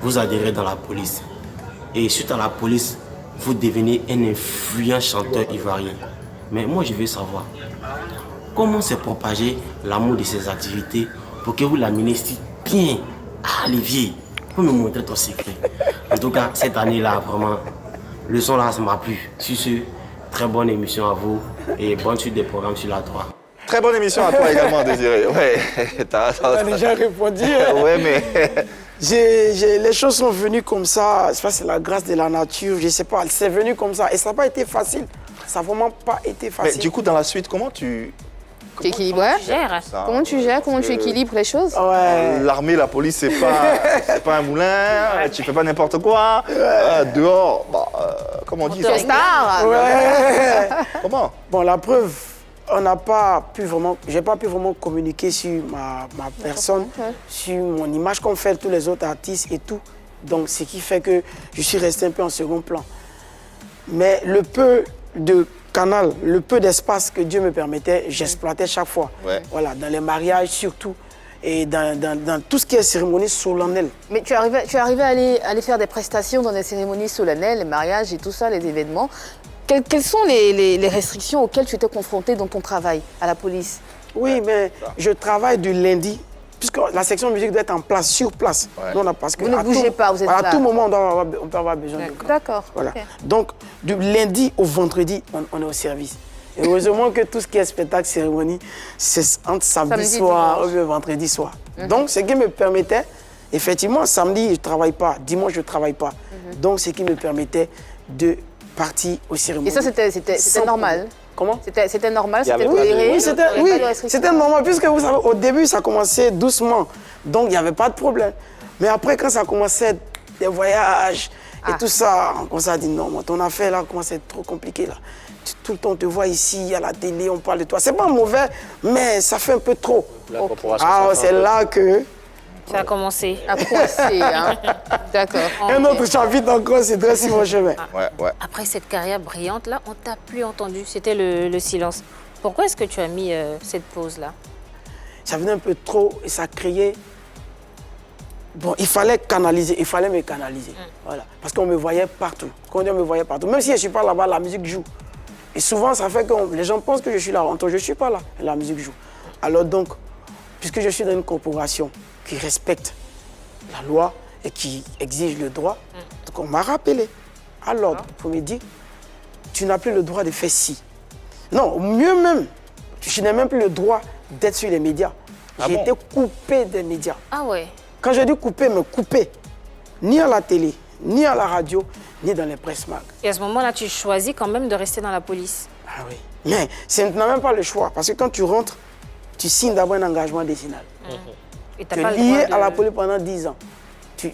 vous adhérez dans la police et suite à la police, vous devenez un influent chanteur ivoirien. Mais moi je veux savoir, comment s'est propagé l'amour de ces activités pour que vous l'amenez si bien à Olivier pour me montrer ton secret. En tout cas, cette année-là, vraiment, le son là, ça m'a plu. Sur ce, très bonne émission à vous et bonne suite des programmes sur la 3. Très bonne émission à toi également, Désiré. Ouais, On a déjà répondu. ouais, mais Les choses sont venues comme ça. C'est la grâce de la nature. Je ne sais pas. C'est venu comme ça. Et ça n'a pas été facile. Ça n'a vraiment pas été mais facile. du coup, dans la suite, comment tu Tu équilibres, ouais. Gère. ça, Comment tu gères, comment tu que- équilibres les choses? Ouais. L'armée, la police, c'est pas un moulin, tu fais pas n'importe quoi. Dehors, comment on dit Tu es ça? star. Ouais. Comment? Bon, la preuve, j'ai pas pu vraiment communiquer sur ma personne, Ouais. sur mon image comme fait tous les autres artistes et tout. Donc, ce qui fait que je suis resté un peu en second plan. Mais le peu de canal, le peu d'espace que Dieu me permettait, j'exploitais chaque fois. Ouais. Voilà, dans les mariages surtout, et dans tout ce qui est cérémonie solennelle. Mais tu arrivais à aller faire des prestations dans des cérémonies solennelles, les mariages et tout ça, les événements. Quelles sont les restrictions auxquelles tu étais confronté dans ton travail à la police? Oui, mais je travaille du lundi, puisque la section musique doit être en place, sur place. Ouais. Donc, parce que Vous ne bougez pas, vous êtes là. À tout moment, on peut avoir besoin de vous. D'accord. Voilà. Ok. Donc, du lundi au vendredi, on est au service. Et heureusement que tout ce qui est spectacle, cérémonie, c'est entre samedi soir ou vendredi soir. Donc, ce qui me permettait, effectivement, samedi, je ne travaille pas, dimanche, je ne travaille pas. Donc, ce qui me permettait de partir aux cérémonies. Et ça, c'était normal? Comment? C'était normal, Il y avait c'était pas de- toléré? Oui, il y avait pas de restriction? c'était normal, puisque vous savez, au début, ça commençait doucement. Donc, il n'y avait pas de problème. Mais après, quand ça commençait, des voyages et tout ça, on s'est dit non, ton affaire là commence à être trop compliquée là. Tout le temps, on te voit ici, à la télé, on parle de toi. C'est pas mauvais, mais ça fait un peu trop. La corporation Ah, s'entend c'est un peu. là que Ça a commencé. À coincer, hein? D'accord. un autre chapitre encore se dresse sur mon chemin. Ouais. Après cette carrière brillante, là, on t'a plus entendu. C'était le silence. Pourquoi est-ce que tu as mis cette pause-là? Ça venait un peu trop et ça créait... Bon, il fallait canaliser, il fallait me canaliser. Voilà. Parce qu'on me voyait partout. Quand on dit on me voyait partout, même si je ne suis pas là-bas, la musique joue. Et souvent, ça fait que les gens pensent que je suis là. En tout cas, je ne suis pas là, et la musique joue. Alors donc, puisque je suis dans une corporation qui respecte la loi et qui exige le droit, donc on m'a rappelé à l'ordre pour me dire, tu n'as plus le droit de faire ci. Non, mieux même, je n'ai même plus le droit d'être sur les médias. J'ai été coupé des médias. Ah ouais. Quand je dis couper, me couper, ni à la télé, ni à la radio, ni dans les presse mag. Et à ce moment-là, tu choisis quand même de rester dans la police. Ah oui. Mais tu n'as même pas le choix, parce que quand tu rentres, tu signes d'abord un engagement décennal. Et t'as Tu pas es le lié droit de... à la police pendant 10 ans.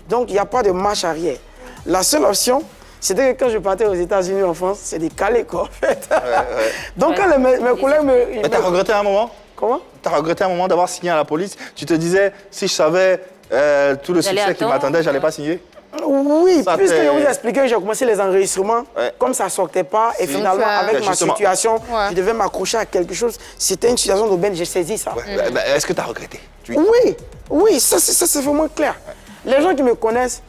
Donc, il n'y a pas de marche arrière. La seule option, c'était que quand je partais aux États-Unis en France, c'est de caler, quoi, en fait. Donc, quand mes collègues me... Mais t'as regretté un moment? Comment? T'as regretté un moment d'avoir signé à la police? Tu te disais, si je savais tout le J'allais succès qui attendre. m'attendait, j'allais pas signer? Oui, Ça puisque fait- je vous ai expliqué que j'ai commencé les enregistrements, Ouais. comme ça ne sortait pas, et finalement, Donc, avec ma justement. situation, Ouais. je devais m'accrocher à quelque chose. C'était une situation d'aubaine, j'ai saisi ça. Ouais. Bah, est-ce que t'as regretté? Oui, ça c'est vraiment clair. Les gens qui me connaissent,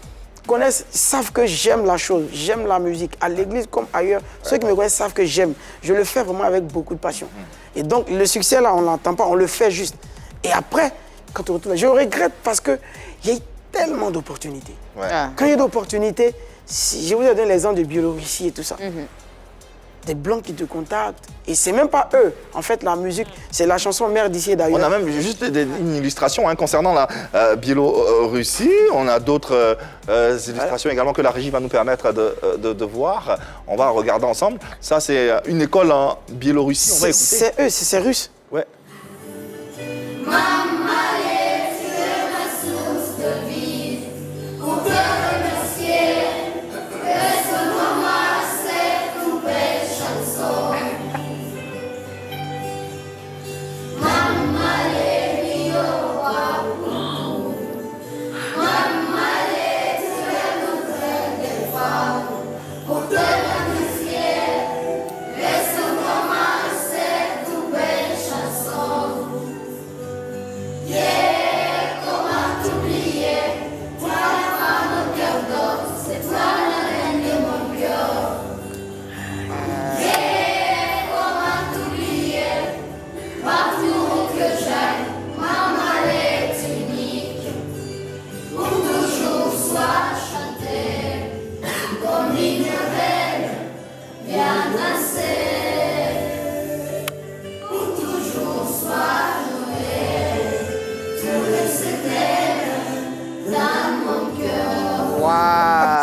savent que j'aime la chose, j'aime la musique, à l'église comme ailleurs. Ceux qui me connaissent savent que j'aime. Je le fais vraiment avec beaucoup de passion. Et donc, le succès, là, on ne l'entend pas, on le fait juste. Et après, quand on retourne, je regrette parce qu'il y a eu tellement d'opportunités. Ouais. Ah. Quand il y a d'opportunités, je vous ai donné l'exemple de Biélorussie et tout ça. Des Blancs qui te contactent. Et c'est même pas eux. En fait, la musique, c'est la chanson mère d'ici et d'ailleurs. On a même juste une illustration concernant la Biélorussie. On a d'autres illustrations également que la régie va nous permettre de voir. On va regarder ensemble. Ça, c'est une école en Biélorussie. On va écouter. C'est eux, c'est russe. Ouais.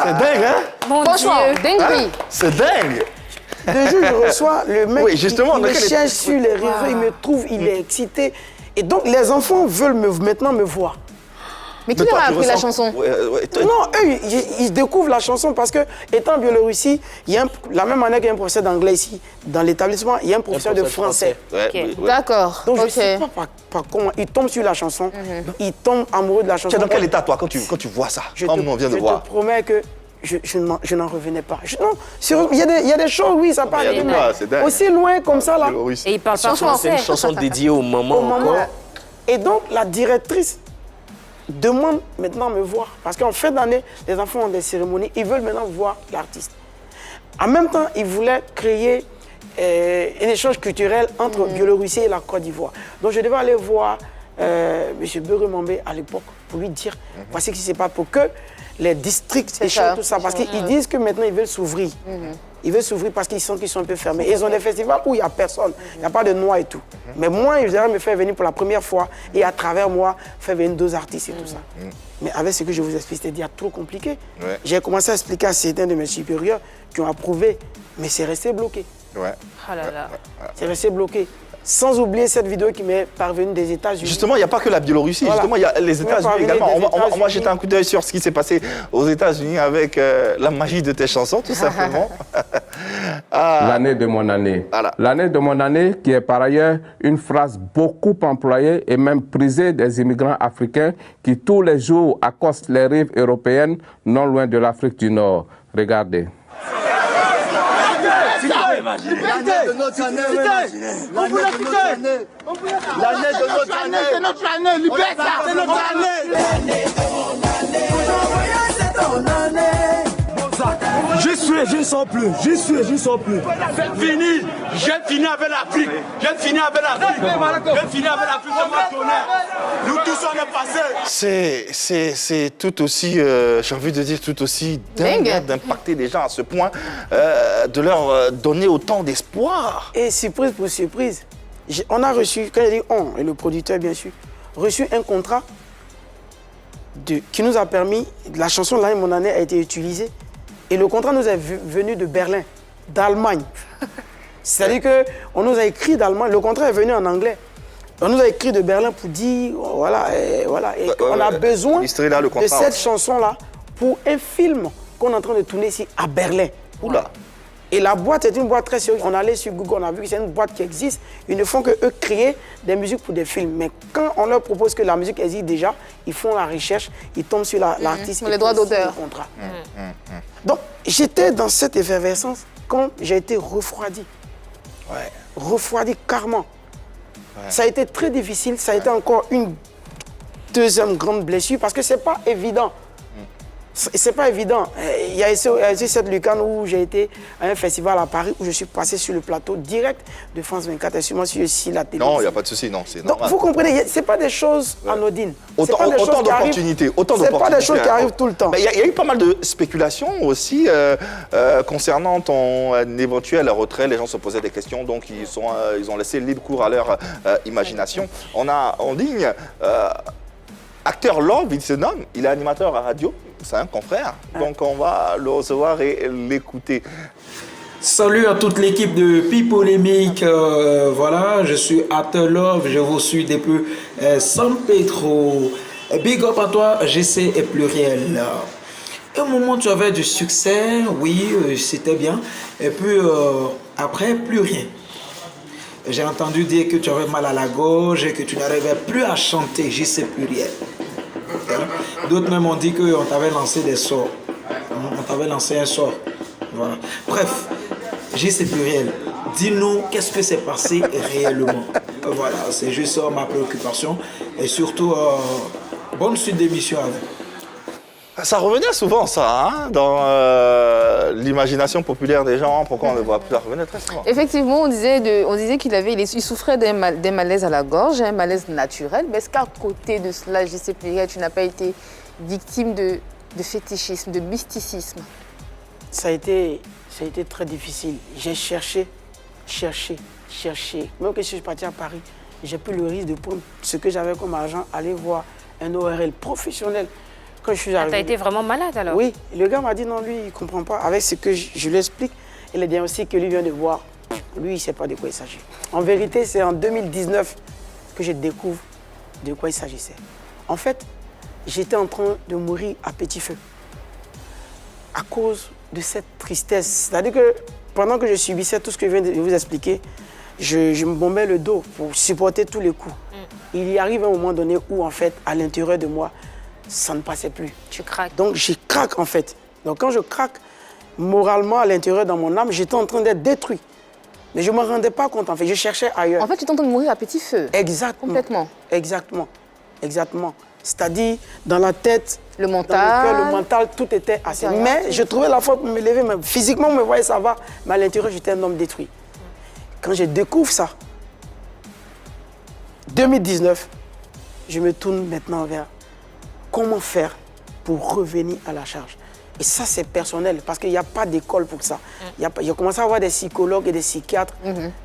C'est dingue, hein? Mon Franchement, Dieu. dinguerie. C'est dingue. De jour, je reçois le mec Oui, justement, il me dans quel- cherche sur les réseaux, il me trouve, il est excité. Et donc, les enfants veulent maintenant me voir. Mais qui leur a appris la chanson? Non, eux, ils découvrent la chanson parce que, étant en Biélorussie, il y a la même année qu'il y a un professeur d'anglais ici, dans l'établissement, il y a un professeur de français. D'accord. Donc, je ne sais pas par comment ils tombent sur la chanson, ils tombent amoureux de la chanson. Tu es dans quel état, toi, quand tu vois ça, comme on vient de voir? Je te promets que je n'en revenais pas. Il y a des choses, oui, ça part aussi loin comme ça, là. Et il parle pas français. C'est une chanson dédiée au moment. Et donc, la directrice demande maintenant à me voir. Parce qu'en fin d'année, les enfants ont des cérémonies, ils veulent maintenant voir l'artiste. En même temps, ils voulaient créer un échange culturel entre Biélorussie et la Côte d'Ivoire. Donc, je devais aller voir M. Beremambe à l'époque pour lui dire voici ce qui s'est passé pour que les districts échangent tout ça. Parce qu'ils disent que maintenant, ils veulent s'ouvrir. Ils veulent s'ouvrir parce qu'ils sont un peu fermés. Et ils ont des festivals où il n'y a personne. Il n'y a pas de noix et tout. Mais moi, ils voudraient me faire venir pour la première fois et à travers moi, faire venir 2 artistes et tout ça. Mais avec ce que je vous explique, c'est-à-dire trop compliqué. J'ai commencé à expliquer à certains de mes supérieurs qui ont approuvé, mais c'est resté bloqué. C'est resté bloqué. Sans oublier cette vidéo qui m'est parvenue des États-Unis. Justement, il n'y a pas que la Biélorussie, justement, il y a les États-Unis également. On va jeter un coup d'œil sur ce qui s'est passé aux États-Unis avec la magie de tes chansons, tout simplement. L'année de mon année. Voilà. L'année de mon année, qui est par ailleurs une phrase beaucoup employée et même prisée des immigrants africains qui tous les jours accostent les rives européennes non loin de l'Afrique du Nord. Regardez. L'année de notre année, l'année de notre année, c'est notre année, liberté, c'est notre année. L'année de ton année. J'y suis, je ne sors plus. J'y suis, je ne sors plus. C'est fini. J'ai fini avec l'Afrique. J'ai fini avec l'Afrique. J'ai fini avec l'Afrique de ma tonnerre. Nous tous on est passés. C'est tout aussi, j'ai envie de dire, tout aussi dingue d'impacter des gens à ce point, de leur donner autant d'espoir. Et surprise pour surprise, on a reçu, quand je dis on, et le producteur bien sûr, reçu un contrat qui nous a permis, la chanson L'année de mon année a été utilisée. Et le contrat nous est venu de Berlin, d'Allemagne. C'est-à-dire qu'on nous a écrit d'Allemagne, le contrat est venu en anglais. On nous a écrit de Berlin pour dire, voilà, et on a besoin de cette chanson-là pour un film qu'on est en train de tourner ici à Berlin. Oula. Et la boîte est une boîte très sérieuse. On allait sur Google, on a vu que c'est une boîte qui existe. Ils ne font que eux créer des musiques pour des films. Mais quand on leur propose que la musique existe déjà, ils font la recherche, ils tombent sur l'artiste. Les droits d'auteur. Donc, j'étais dans cette effervescence quand j'ai été refroidi. Refroidi carrément. Ça a été très difficile. Ça a été encore une deuxième grande blessure parce que c'est pas évident. C'est pas évident. Il y a aussi cette lucane où j'ai été à un festival à Paris où je suis passé sur le plateau direct de France 24 et sûrement sur aussi la télé. Non, il n'y a pas de souci, non, c'est normal. Donc vous comprenez, c'est pas des choses anodines. Autant d'opportunités, c'est pas des choses qui arrivent tout le temps. Mais il y a eu pas mal de spéculations aussi concernant ton éventuel retrait. Les gens se posaient des questions, donc ils ont laissé libre cours à leur imagination. On a en ligne Acteur Love, il se nomme, il est animateur à radio. C'est un confrère, donc on va le recevoir et l'écouter. Salut à toute l'équipe de Pi-Polémique, voilà, je suis Acteur Love, je vous suis depuis San Pedro. Big up à toi, GC est pluriel. Un moment tu avais du succès, oui, c'était bien, et puis après, plus rien. J'ai entendu dire que tu avais mal à la gorge et que tu n'arrivais plus à chanter, GC pluriel. D'autres même ont dit qu'on t'avait lancé des sorts. On t'avait lancé un sort. Voilà. Bref, GC pluriel. Dis-nous qu'est-ce que s'est passé réellement. Voilà, c'est juste ma préoccupation. Et surtout, bonne suite d'émission à vous. Ça revenait souvent, ça, hein, dans l'imagination populaire des gens. Pourquoi on ne le voit plus? Ça revenait très souvent. Effectivement, on disait qu'il souffrait des malaises à la gorge, un malaise naturel. Mais est-ce qu'à côté de cela, je sais plus, tu n'as pas été victime de fétichisme, de mysticisme? Ça a été très difficile. J'ai cherché. Même que si je suis parti à Paris, j'ai pris le risque de prendre ce que j'avais comme argent, aller voir un ORL professionnel. Quand je suis arrivé, t'as été vraiment malade alors? Oui, le gars m'a dit non, lui, il ne comprend pas. Avec ce que je lui explique, et les diagnostics que lui vient de voir, lui, il ne sait pas de quoi il s'agit. En vérité, c'est en 2019 que je découvre de quoi il s'agissait. En fait, j'étais en train de mourir à petit feu. À cause de cette tristesse. C'est-à-dire que pendant que je subissais tout ce que je viens de vous expliquer, je me bombais le dos pour supporter tous les coups. Il y arrive un moment donné où, en fait, à l'intérieur de moi, ça ne passait plus. Tu craques. Donc, je craque, en fait. Donc, quand je craque, moralement, à l'intérieur, dans mon âme, j'étais en train d'être détruit. Mais je ne me rendais pas compte, en fait. Je cherchais ailleurs. En fait, tu es en train de mourir à petit feu. Exactement. Complètement. Exactement. Exactement. C'est-à-dire, dans la tête, le mental, dans le cœur, le mental, tout était assez. Mais je trouvais la force pour me lever. Mais physiquement, on me voyait, ça va. Mais à l'intérieur, j'étais un homme détruit. Quand je découvre ça, 2019, je me tourne maintenant vers comment faire pour revenir à la charge. Et ça, c'est personnel, parce qu'il n'y a pas d'école pour ça. Il y a commencé à avoir des psychologues et des psychiatres,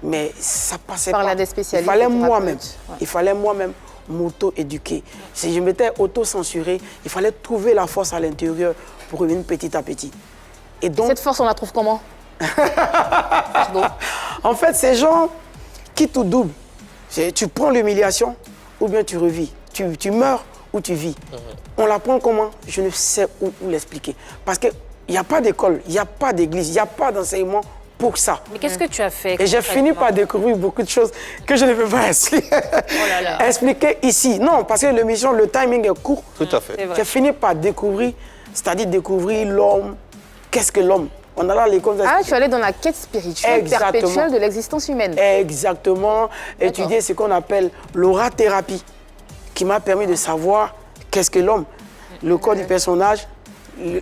mais ça passait pas. Des spécialistes. Il fallait moi-même. Il fallait moi-même m'auto-éduquer. Si je m'étais auto-censuré, il fallait trouver la force à l'intérieur pour revenir petit à petit. Et donc, cette force, on la trouve comment? En fait, ces gens qui tout doublent. Tu prends l'humiliation ou bien tu revis. Tu meurs ou tu vis. On l'apprend comment? Je ne sais où l'expliquer. Parce qu'il n'y a pas d'école, il n'y a pas d'église, il n'y a pas d'enseignement pour ça. Mais qu'est-ce que tu as fait? Et j'ai fini par découvrir beaucoup de choses que je ne peux pas expliquer ici. Non, parce que l'émission, le timing est court. Tout à fait. J'ai fini par découvrir, c'est-à-dire découvrir l'homme. Qu'est-ce que l'homme? On a là l'école. Ah, tu allais dans la quête spirituelle perpétuelle de l'existence humaine. Exactement. Étudier ce qu'on appelle l'aura-thérapie, qui m'a permis de savoir qu'est-ce que l'homme, le corps du personnage,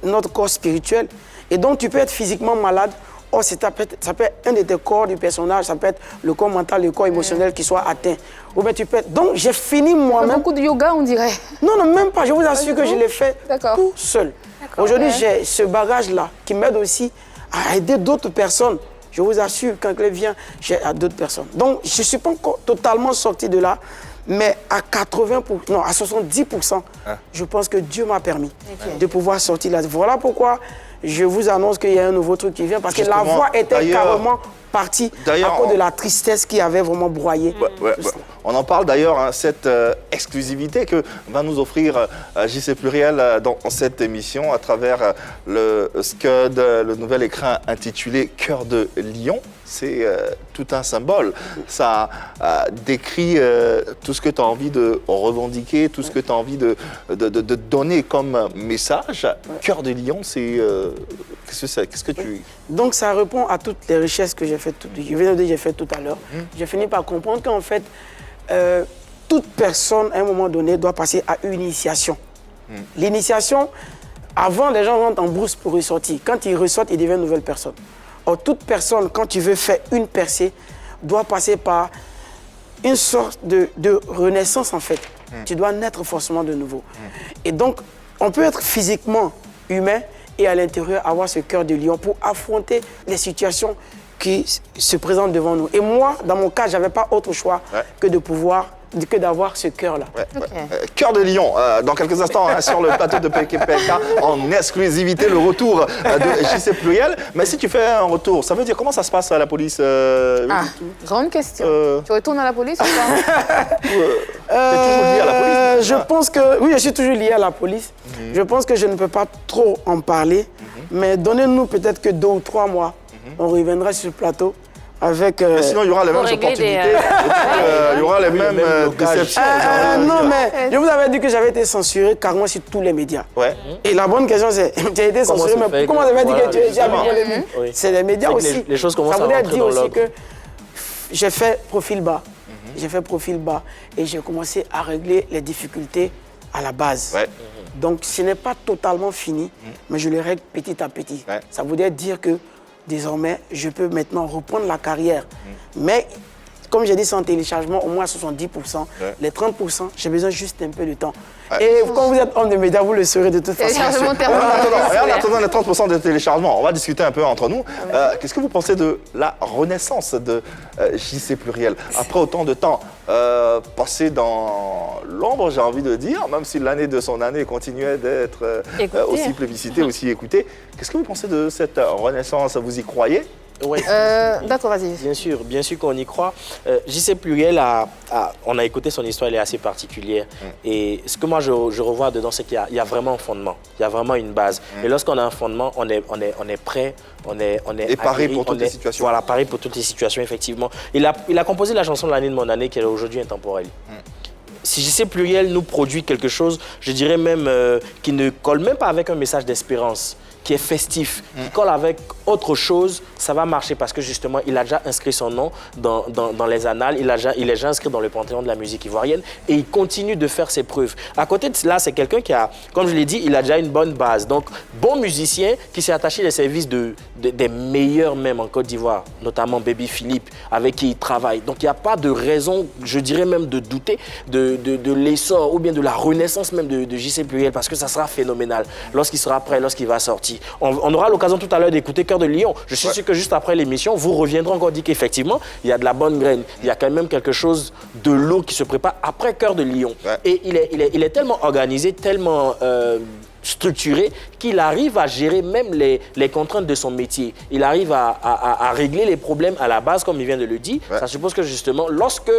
notre corps spirituel. Et donc, tu peux être physiquement malade. Or, ça peut être un de tes corps du personnage, ça peut être le corps mental, le corps émotionnel qui soit atteint. Ou bien tu peux être... Donc, j'ai fini moi-même. Beaucoup de yoga, on dirait. Non, même pas. Je vous assure que je l'ai fait tout seul. Aujourd'hui, j'ai ce bagage-là qui m'aide aussi à aider d'autres personnes. Je vous assure, quand elle vient, j'ai à d'autres personnes. Donc, je ne suis pas encore totalement sorti de là, mais à 70%, je pense que Dieu m'a permis de pouvoir sortir là. Voilà pourquoi je vous annonce qu'il y a un nouveau truc qui vient, parce que la voix était carrément partie à cause de la tristesse qui avait vraiment broyé. On en parle d'ailleurs, cette exclusivité que va nous offrir JC Pluriel dans cette émission à travers le SCUD, le nouvel écran intitulé Cœur de Lion. C'est tout un symbole. Ça décrit tout ce que tu as envie de revendiquer, tout ce que tu as envie de donner comme message. Cœur de Lion, c'est... Qu'est-ce que tu... Donc ça répond à toutes les richesses que j'ai faites tout à l'heure. J'ai fini par comprendre qu'en fait, toute personne, à un moment donné, doit passer à une initiation. L'initiation, avant, les gens rentrent en brousse pour ressortir. Quand ils ressortent, ils deviennent une nouvelle personne. Or, toute personne, quand tu veux faire une percée, doit passer par une sorte de renaissance, en fait. Tu dois naître forcément de nouveau. Et donc, on peut être physiquement humain et à l'intérieur avoir ce cœur de lion pour affronter les situations qui se présentent devant nous. Et moi, dans mon cas, je n'avais pas autre choix que d'avoir ce cœur-là. Cœur de lion, dans quelques instants, sur le plateau de PKPK, en exclusivité, le retour de JC Pluriel. Mais si tu fais un retour, ça veut dire comment ça se passe à la police Grande question. Tu retournes à la police ou pas? Tu es toujours lié à la police? Je pense que... Oui, je suis toujours lié à la police. Je pense que je ne peux pas trop en parler. Mais donnez-nous peut-être que 2 ou 3 mois. On reviendra sur le plateau avec... Mais sinon, il y aura les mêmes opportunités. Il y aura les mêmes déceptions. Non, mais je vous avais dit que j'avais été censuré carrément sur tous les médias. Et la bonne question, c'est... Tu as été censuré, mais comment ça veut dire que tu as polémique? C'est les médias aussi. Les choses commencent à rentrer dire dans aussi que j'ai fait profil bas. J'ai fait profil bas et j'ai commencé à régler les difficultés à la base. Donc, ce n'est pas totalement fini, mais je les règle petit à petit. Ça voudrait dire que désormais, je peux maintenant reprendre la carrière. Mais, comme j'ai dit, c'est en téléchargement, au moins 70%. Les 30%, j'ai besoin juste un peu de temps. Et quand vous êtes homme de médias, vous le saurez de toute façon. En attendant les 30% de téléchargement, on va discuter un peu entre nous. Qu'est-ce que vous pensez de la renaissance de JC Pluriel? Après autant de temps passé dans l'ombre, j'ai envie de dire, même si l'année de son année continuait d'être aussi plébiscitée, aussi écoutée. Qu'est-ce que vous pensez de cette renaissance? Vous y croyez? Ouais. D'accord, vas-y. Bien sûr qu'on y croit. JC Pluriel, on a écouté son histoire, elle est assez particulière. Et ce que moi je revois dedans, c'est qu'il y a vraiment un fondement, il y a vraiment une base. Et lorsqu'on a un fondement, on est prêt, on est paré pour toutes les situations. Voilà, paré pour toutes les situations, effectivement. Il a composé la chanson de l'année de mon année, qui est aujourd'hui intemporelle. Si JC Pluriel nous produit quelque chose, je dirais même qui ne colle même pas avec un message d'espérance, qui est festif, qui colle avec autre chose, ça va marcher parce que justement, il a déjà inscrit son nom dans les annales, il est déjà inscrit dans le panthéon de la musique ivoirienne et il continue de faire ses preuves. À côté de cela, c'est quelqu'un qui a, comme je l'ai dit, il a déjà une bonne base. Donc, bon musicien qui s'est attaché les services des meilleurs même en Côte d'Ivoire, notamment Baby Philippe, avec qui il travaille. Donc, il n'y a pas de raison, je dirais même de douter de l'essor ou bien de la renaissance même de JC Pluriel parce que ça sera phénoménal lorsqu'il sera prêt, lorsqu'il va sortir. On aura l'occasion tout à l'heure d'écouter Cœur de Lion. Je suis sûr que juste après l'émission, vous reviendrez encore dire qu'effectivement, il y a de la bonne graine. Il y a quand même quelque chose de lourd qui se prépare après Cœur de Lion. Et il est tellement organisé, tellement structuré qu'il arrive à gérer même les contraintes de son métier. Il arrive à régler les problèmes à la base, comme il vient de le dire. Ça suppose que justement, lorsque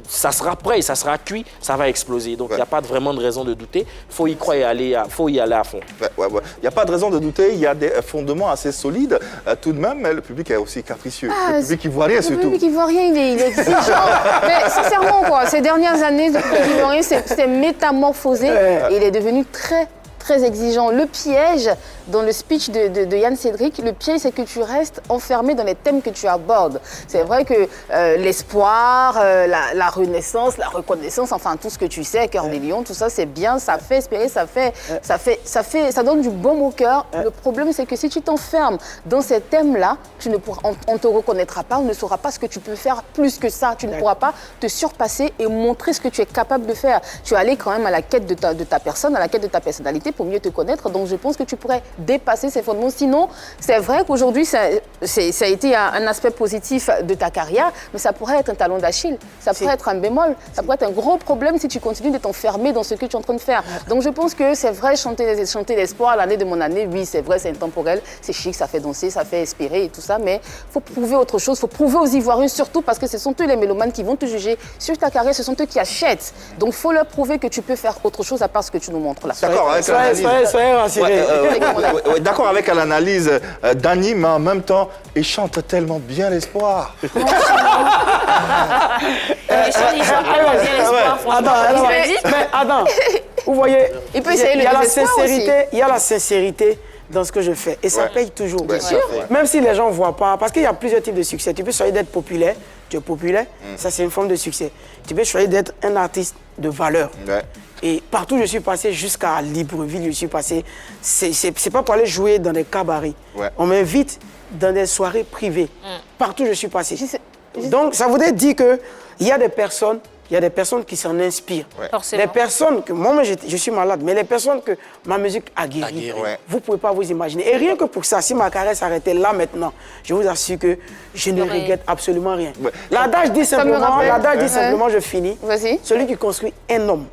ça sera prêt, ça sera cuit, ça va exploser. Donc, il n'y a pas vraiment de raison de douter. Il faut y croire et faut y aller à fond. Il n'y a pas de raison de douter. Il y a des fondements assez solides. Tout de même, le public est aussi capricieux. Le public ivoirien, surtout. Le public ivoirien, il est exigeant. Mais sincèrement, quoi, ces dernières années, le public ivoirien s'est métamorphosé. Et il est devenu très exigeant. Le piège, dans le speech de Yann Cédric, le piège, c'est que tu restes enfermé dans les thèmes que tu abordes. C'est vrai que l'espoir, la renaissance, la reconnaissance, enfin tout ce que tu sais, Cœur des Lions, tout ça, c'est bien, ça fait espérer, ça donne du baume au cœur. Le problème, c'est que si tu t'enfermes dans ces thèmes-là, on ne te reconnaîtra pas, on ne saura pas ce que tu peux faire plus que ça. Tu ne pourras pas te surpasser et montrer ce que tu es capable de faire. Tu es allé quand même à la quête de ta personne, à la quête de ta personnalité, pour mieux te connaître. Donc, je pense que tu pourrais dépasser ces fondements. Sinon, c'est vrai qu'aujourd'hui, ça a été un aspect positif de ta carrière, mais ça pourrait être un talon d'Achille. Ça pourrait être un bémol. Ça pourrait être un gros problème si tu continues de t'enfermer dans ce que tu es en train de faire. Donc, je pense que c'est vrai, chanter l'espoir, l'année de mon année, oui, c'est vrai, c'est intemporel, c'est chic, ça fait danser, ça fait espérer et tout ça, mais il faut prouver autre chose. Il faut prouver aux Ivoiriens, surtout parce que ce sont eux les mélomanes qui vont te juger sur ta carrière, ce sont eux qui achètent. Donc, il faut leur prouver que tu peux faire autre chose à part ce que tu nous montres là. D'accord, d'accord avec l'analyse d'Annie, mais en même temps, il chante tellement bien l'espoir. Attends, vous voyez, il y a la sincérité dans ce que je fais. Et ça paye toujours. Bien sûr. Même si les gens ne voient pas, parce qu'il y a plusieurs types de succès. Tu peux choisir d'être populaire, tu es populaire, ça c'est une forme de succès. Tu peux choisir d'être un artiste de valeur. Et partout où je suis passé, jusqu'à Libreville, je suis passé, c'est pas pour aller jouer dans des cabarets. On m'invite dans des soirées privées. Partout où je suis passé. Donc ça voudrait dire qu'il y a des personnes qui s'en inspirent. Les personnes que, moi je suis malade, mais les personnes que ma musique a guéri, vous ne pouvez pas vous imaginer. Et rien que pour ça, si ma carrière s'arrêtait là maintenant, je vous assure que je ne regrette absolument rien. L'adage dit simplement, je finis, celui qui construit un homme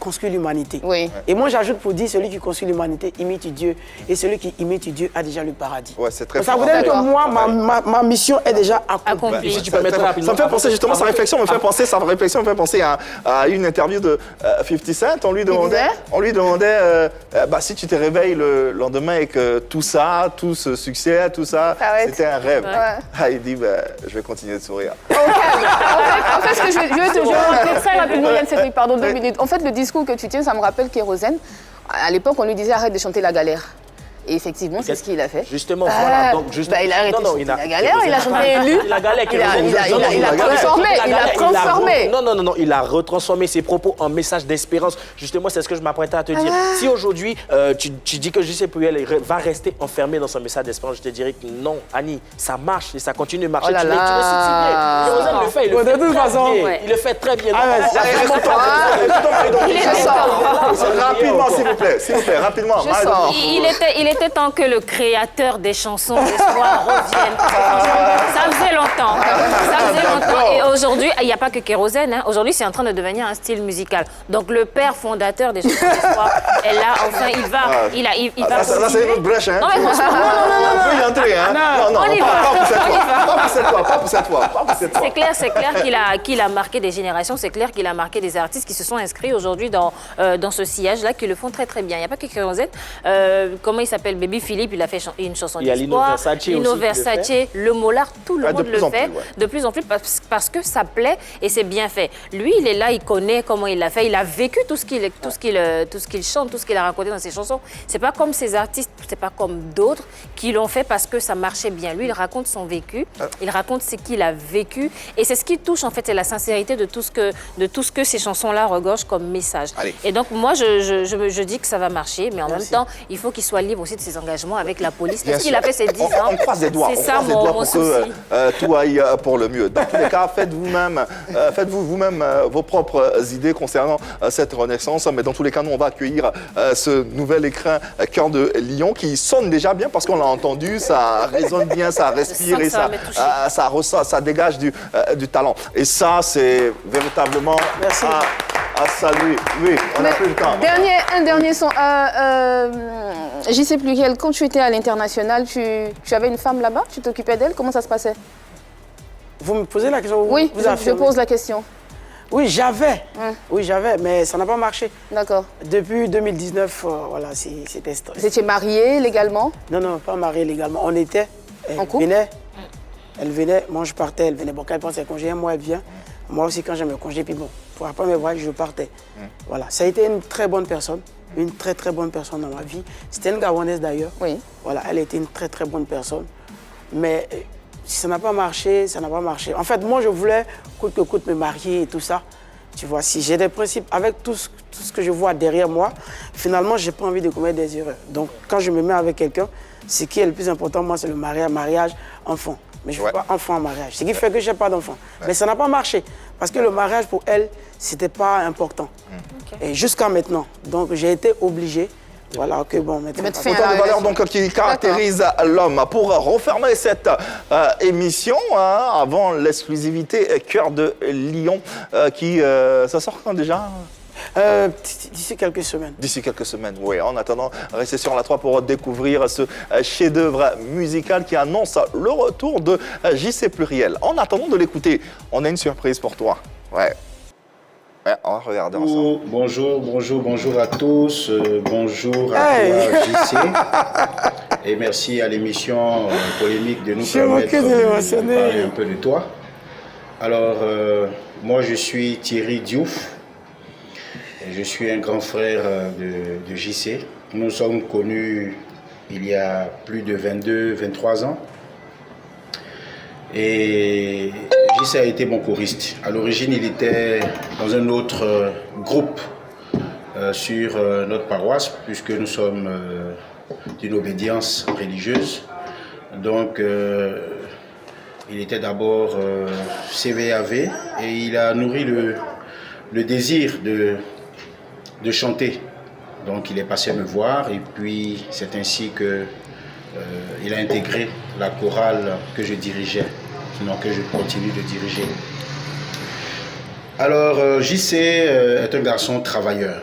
construit l'humanité. Et moi, j'ajoute pour dire, celui qui construit l'humanité imite Dieu. Et celui qui imite Dieu a déjà le paradis. C'est très ça veut dire que moi, ma mission est déjà accomplie. Si tu peux mettre ça me fait penser, justement, sa réflexion me fait penser à une interview de 50 Cent. On lui demandait si tu te réveilles le lendemain et que tout ça, tout ce succès, tout ça, c'était un rêve. Il dit, je vais continuer de sourire. En fait, ce que je veux te dire très rapidement, Yann Cédric, pardon, 2 minutes. En fait, le discours que tu tiens, ça me rappelle Kérosène. À l'époque, on lui disait arrête de chanter la galère. Et effectivement, c'est ce qu'il a fait. Justement, voilà. Donc, il a arrêté de chanter la galère, il a chanté élu. La galère, il a transformé. Non, il a retransformé ses propos en message d'espérance. Justement, c'est ce que je m'apprêtais à te dire. Si aujourd'hui, tu dis que JC Pluriel va rester enfermé dans son message d'espérance, je te dirais que non, Annie, ça marche et ça continue de marcher. Tu le cites bien. Il le fait très bien. Rapidement, s'il vous plaît, rapidement. Il était temps que le créateur des chansons d'espoir revienne. Ça faisait longtemps. Et aujourd'hui, il n'y a pas que Kérosène. Hein. Aujourd'hui, c'est en train de devenir un style musical. Donc, le père fondateur des chansons d'espoir est là. Enfin, il va... Là, c'est une autre brèche. Hein. Non, mais franchement, on peut y entrer. Hein. Non, on y va. Pas pour cette fois. C'est clair qu'il a marqué des générations. C'est clair qu'il a marqué des artistes qui se sont inscrits aujourd'hui dans ce sillage-là, qui le font très, très bien. Il n'y a pas que Kérosène. Comment il s'appelle? Baby Philippe, il a fait une chanson d'espoir. Il y a Lino Versace, le Mollard, tout le monde le fait. De plus en plus, parce que ça plaît et c'est bien fait. Lui, il est là, il connaît comment il l'a fait. Il a vécu tout ce qu'il chante, tout ce qu'il a raconté dans ses chansons. C'est pas comme ces artistes, c'est pas comme d'autres qui l'ont fait parce que ça marchait bien. Lui, il raconte son vécu, il raconte ce qu'il a vécu. Et c'est ce qui touche, en fait, c'est la sincérité de tout ce que ces chansons-là regorgent comme message. Allez. Et donc, moi, je dis que ça va marcher, mais en même temps, il faut qu'il soit libre aussi de ses engagements avec la police. Parce qu'il a fait ses 10 ans. On croise les doigts. C'est ça mon souci. Tout aille pour le mieux. Dans tous les cas, faites-vous vous-même vos propres idées concernant cette renaissance. Mais dans tous les cas, nous, on va accueillir ce nouvel écrin Cœur de Lion qui sonne déjà bien parce qu'on l'a entendu, ça résonne bien, ça respire et ça ressort, ça dégage du talent. Et ça, c'est véritablement à saluer. Oui, on n'a plus le temps. Un dernier son. Je ne sais plus quel. Quand tu étais à l'international, tu avais une femme là-bas, tu t'occupais d'elle, comment ça se passait? Vous me posez la question? Oui, je pose la question. Oui, j'avais. Oui, j'avais, mais ça n'a pas marché. D'accord. Depuis 2019, voilà, c'était stress. Vous étiez mariés légalement? Non, pas mariés légalement. On était. En couple? Elle venait, moi je partais, elle venait. Bon, quand elle prend ses congés, un mois elle vient. Moi aussi, quand j'ai mes congés, puis bon, pour après mes voyages, je partais. Voilà, ça a été une très bonne personne. Une très très bonne personne dans ma vie. C'était une Gabonaise d'ailleurs. Oui. Voilà, elle était une très très bonne personne. Mais si ça n'a pas marché, ça n'a pas marché. En fait, moi je voulais coûte que coûte me marier et tout ça. Tu vois, si j'ai des principes, avec tout ce que je vois derrière moi, finalement, j'ai pas envie de commettre des erreurs. Donc, quand je me mets avec quelqu'un, ce qui est le plus important, moi, c'est le mariage, enfant. Mais je ne veux pas enfant en mariage. Ce qui fait que je n'ai pas d'enfant. Mais ça n'a pas marché. Parce que le mariage, pour elle, ce n'était pas important. Et jusqu'à maintenant. Donc, j'ai été obligé. Voilà, ok, bon, maintenant. Autant de valeurs donc, qui caractérisent l'homme. Pour refermer cette émission, avant l'exclusivité Cœur de Lion, ça sort quand déjà? D'ici quelques semaines. D'ici quelques semaines, oui. En attendant, restez sur la 3 pour découvrir ce chef-d'œuvre musical qui annonce le retour de JC Pluriel. En attendant de l'écouter, on a une surprise pour toi. Ouais, on va regarder ensemble. Bonjour à tous. Bonjour à toi, JC. Et merci à l'émission Polémique de nous permettre de parler un peu de toi. Alors, moi, je suis Thierry Diouf. Je suis un grand frère de JC. Nous sommes connus il y a plus de 23 ans. Et JC a été mon choriste. À l'origine, il était dans un autre groupe sur notre paroisse, puisque nous sommes d'une obédience religieuse. Donc, il était d'abord CVAV et il a nourri le désir de chanter. Donc il est passé me voir et puis c'est ainsi qu'il a intégré la chorale que je dirigeais, sinon que je continue de diriger. Alors JC est un garçon travailleur.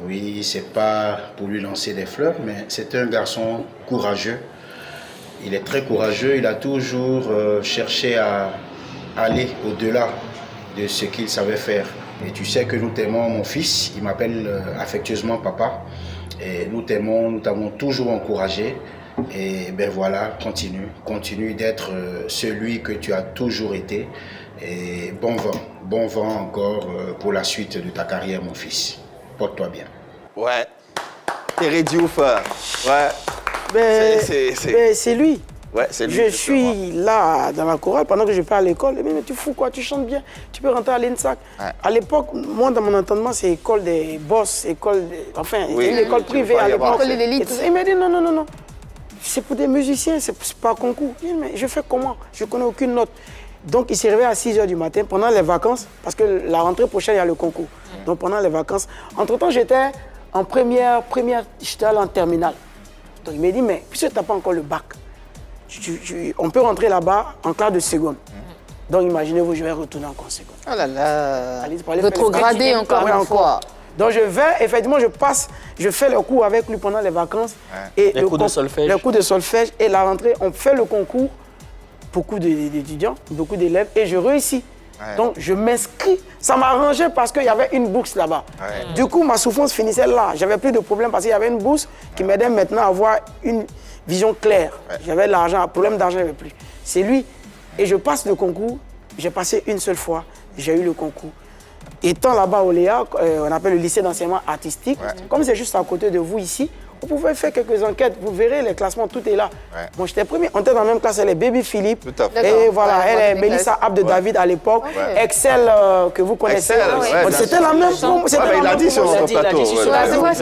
Oui, c'est pas pour lui lancer des fleurs, mais c'est un garçon courageux. Il est très courageux, il a toujours cherché à aller au-delà de ce qu'il savait faire. Et tu sais que nous t'aimons, mon fils, il m'appelle affectueusement papa. Et nous t'aimons, nous t'avons toujours encouragé. Et ben voilà, continue d'être celui que tu as toujours été. Et bon vent encore pour la suite de ta carrière, mon fils. Porte-toi bien. Ouais, Thierry Diouf, ouais. C'est lui. Ouais, c'est lui. Je suis là dans la chorale pendant que je pars à l'école. Mais tu fous quoi? Tu chantes bien. Tu peux rentrer à l'INSAC. Ouais. À l'époque, moi, dans mon entendement, c'est école des boss, une école privée à l'époque. École de l'élite. Il m'a dit non. C'est pour des musiciens, c'est pas un concours. Je dis, mais je fais comment? Je connais aucune note. Donc, il s'est réveillé à 6h du matin pendant les vacances, parce que la rentrée prochaine, il y a le concours. Donc, pendant les vacances. Entre-temps, j'étais en première, j'étais allé en terminale. Donc, il m'a dit, mais puisque tu n'as pas encore le bac, on peut rentrer là-bas en classe de seconde. Donc imaginez-vous, je vais retourner en conséquence. Oh là là. Rétrogradé encore une fois. Donc je vais, effectivement, je fais le cours avec lui pendant les vacances. Et les cours de solfège. Les cours de solfège et la rentrée, on fait le concours, beaucoup d'étudiants, beaucoup d'élèves, et je réussis. Donc je m'inscris. Ça m'arrangeait parce qu'il y avait une bourse là-bas. Du coup, ma souffrance finissait là. J'avais plus de problème parce qu'il y avait une bourse qui m'aidait maintenant à avoir une vision claire. J'avais l'argent, problème d'argent, il n'y avait plus. C'est lui. Et je passe le concours. J'ai passé une seule fois. J'ai eu le concours. Étant là-bas au Léa, on appelle le lycée d'enseignement artistique. Comme c'est juste à côté de vous ici, vous pouvez faire quelques enquêtes. Vous verrez les classements, tout est là. Bon, j'étais premier. On était dans la même classe, elle est Baby Philippe. Et voilà, elle est Mélissa Abde David à l'époque. Excel, que vous connaissez. C'était la même promotion. Il a dit sur notre plateau.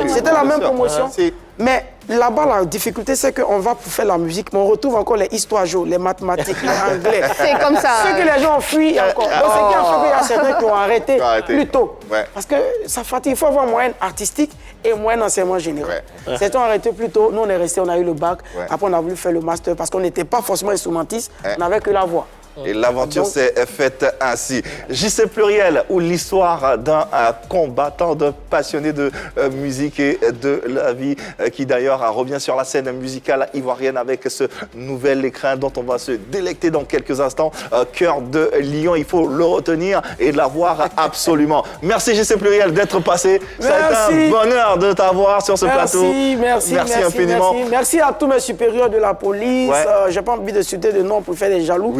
C'était la même promotion. Mais là-bas, la difficulté, c'est qu'on va pour faire la musique, mais on retrouve encore les histoires géo, les mathématiques, l'anglais. C'est comme ça. Ce que les gens ont fui encore. Donc, c'est qui a fait qu'il y a certains qui ont arrêté plus tôt. Parce que ça fatigue. Il faut avoir moyenne artistique et moyenne enseignement général. Certains ont arrêté plus tôt. Nous, on est restés, on a eu le bac. Après, on a voulu faire le master parce qu'on n'était pas forcément instrumentiste. On n'avait que la voix. Et l'aventure s'est faite ainsi. JC Pluriel, ou l'histoire d'un combattant, d'un passionné de musique et de la vie, qui d'ailleurs revient sur la scène musicale ivoirienne avec ce nouvel écrin dont on va se délecter dans quelques instants. Cœur de Lion, il faut le retenir et l'avoir absolument. Merci JC Pluriel d'être passé. Ça a été un bonheur de t'avoir sur ce plateau. Merci infiniment. Merci à tous mes supérieurs de la police. J'ai pas envie de citer de nom pour faire des jaloux.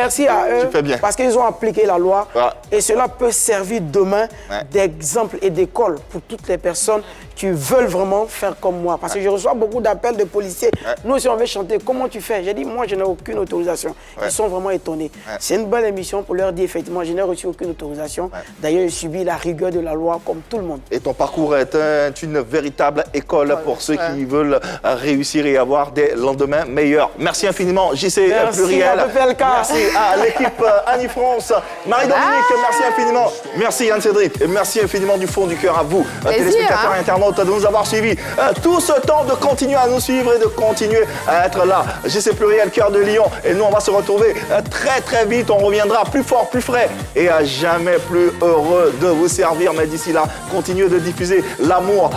Merci à eux parce qu'ils ont appliqué la loi et cela peut servir demain d'exemple et d'école pour toutes les personnes qui veulent vraiment faire comme moi. Parce que je reçois beaucoup d'appels de policiers. Nous aussi on veut chanter. Comment tu fais? J'ai dit moi je n'ai aucune autorisation. Ils sont vraiment étonnés. C'est une bonne émission pour leur dire effectivement je n'ai reçu aucune autorisation. D'ailleurs je subis la rigueur de la loi comme tout le monde. Et ton parcours est une véritable école pour ceux qui veulent réussir et avoir des lendemains meilleurs. Merci infiniment JC Pluriel. Merci à l'équipe Annie France, Marie-Dominique, merci infiniment. Merci Yann Cédric et merci infiniment du fond du cœur à vous, téléspectateurs et internautes, de nous avoir suivis tout ce temps, de continuer à nous suivre et de continuer à être là. JC Pluriel, Cœur de Lion, et nous on va se retrouver très vite. On reviendra plus fort, plus frais et à jamais plus heureux de vous servir. Mais d'ici là, continuez de diffuser l'amour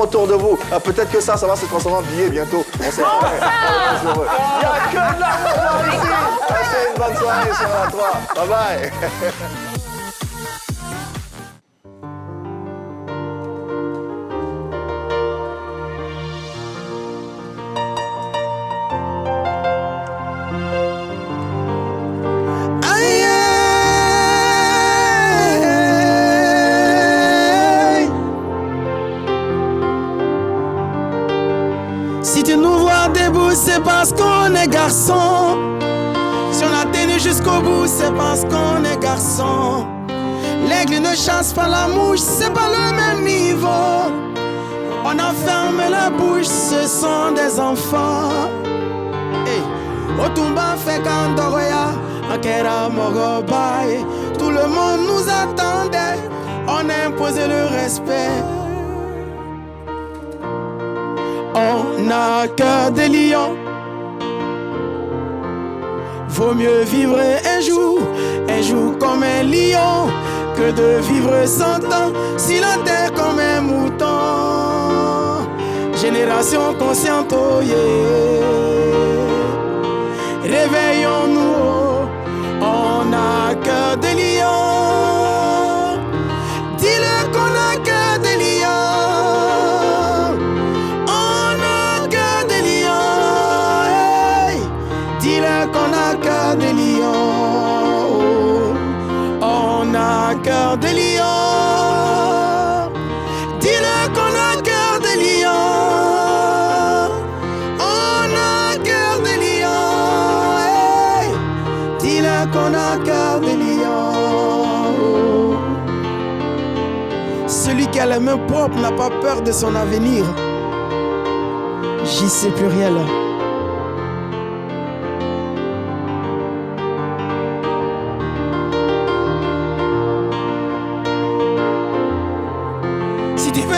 autour de vous. Peut-être que ça va se transformer en billet bientôt. On sait pas. Il n'y a que de l'amour ici. Passez une bonne soirée sur la 3. Bye bye. Si tu nous vois debout, c'est parce qu'on est garçon. Si on a tenu jusqu'au bout, c'est parce qu'on est garçon. L'aigle ne chasse pas la mouche, c'est pas le même niveau. On enferme la bouche, ce sont des enfants. Hey. Otumba fait Kandoroya, Akera Mogobaye. Tout le monde nous attendait, on a imposé le respect. On a cœur de lion. Vaut mieux vivre un jour comme un lion, que de vivre 100 ans si la terre comme un mouton. Génération consciente, oh yeah. Réveillons-nous, oh. On a cœur de lion. Dis-le qu'on a cœur de lion. Qu'on a cœur de lion, on a cœur de lion. Dis-le qu'on a cœur de lion, on a cœur de lion. Hey. Dis-le qu'on a cœur de lion. Celui qui a les mains propres n'a pas peur de son avenir. JC Pluriel.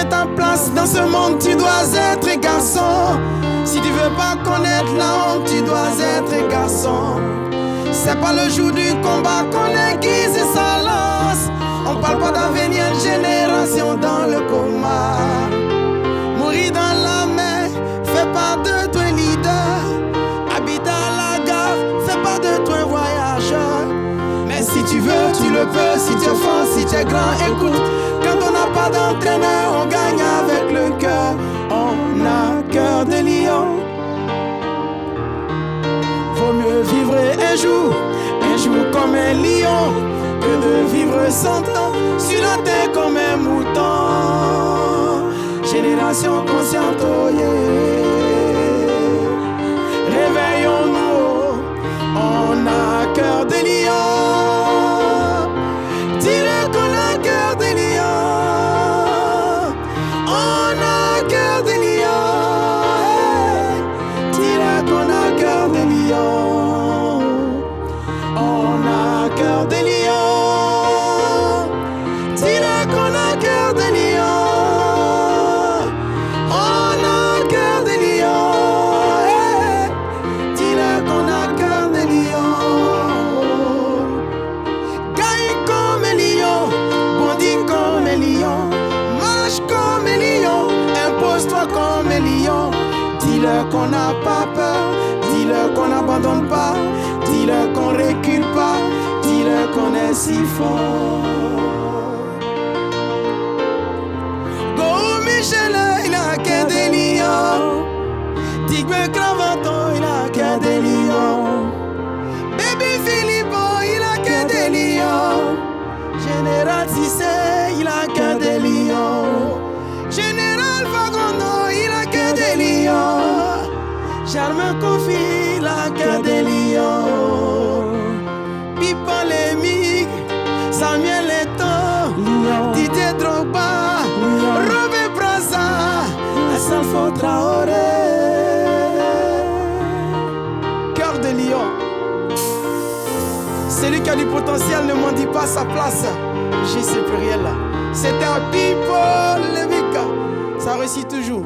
Ta place dans ce monde, tu dois être garçon. Si tu veux pas connaître la honte, tu dois être garçon. C'est pas le jour du combat qu'on aiguise sa lance. On parle pas d'avenir, génération dans le coma. Mourir dans la mer, fais pas de toi leader. Habite à la gare, fais pas de toi voyageur. Mais si tu veux, tu le peux. Si tu es fort, si tu es grand, écoute. Quand on n'a pas d'entraîneur, on gagne avec le cœur. On a cœur de lion. Vaut mieux vivre un jour comme un lion, que de vivre 100 ans sur la terre comme un mouton. Génération consciente, oh yeah. Réveillons-nous, on a cœur de lion. Dis-le qu'on a cœur de lion. On a cœur de lion. Dis-le qu'on a cœur de lion. On a cœur de lion. Dis-le qu'on a cœur de lion. On a cœur de lion. Dis-le qu'on a cœur de lion. Gagne comme un lion, bondis comme un lion, marche comme un lion, impose-toi comme un lion. Dis-le qu'on n'a pas peur, dis-le qu'on n'abandonne pas, dis-le qu'on recule pas, dis-le qu'on est si fort. Go Michel, il a qu'un des lions. Tigre Cravaton, il a qu'un des lions. Baby Philippon, il a qu'un des lions. Général Cissé, il a qu'un des lions. Général Fagondo, il a qu'un des lions. Charme Kofi, il a qu'un des lions. Pipolémique, Samuel Eto'o, Didier Drogba, Robert Brazza, Assalfo Traoré. Cœur de lion. Celui qui a du potentiel ne mendie pas sa place. J.C. Pluriel. C'était un Pipolémique. Ça réussit toujours.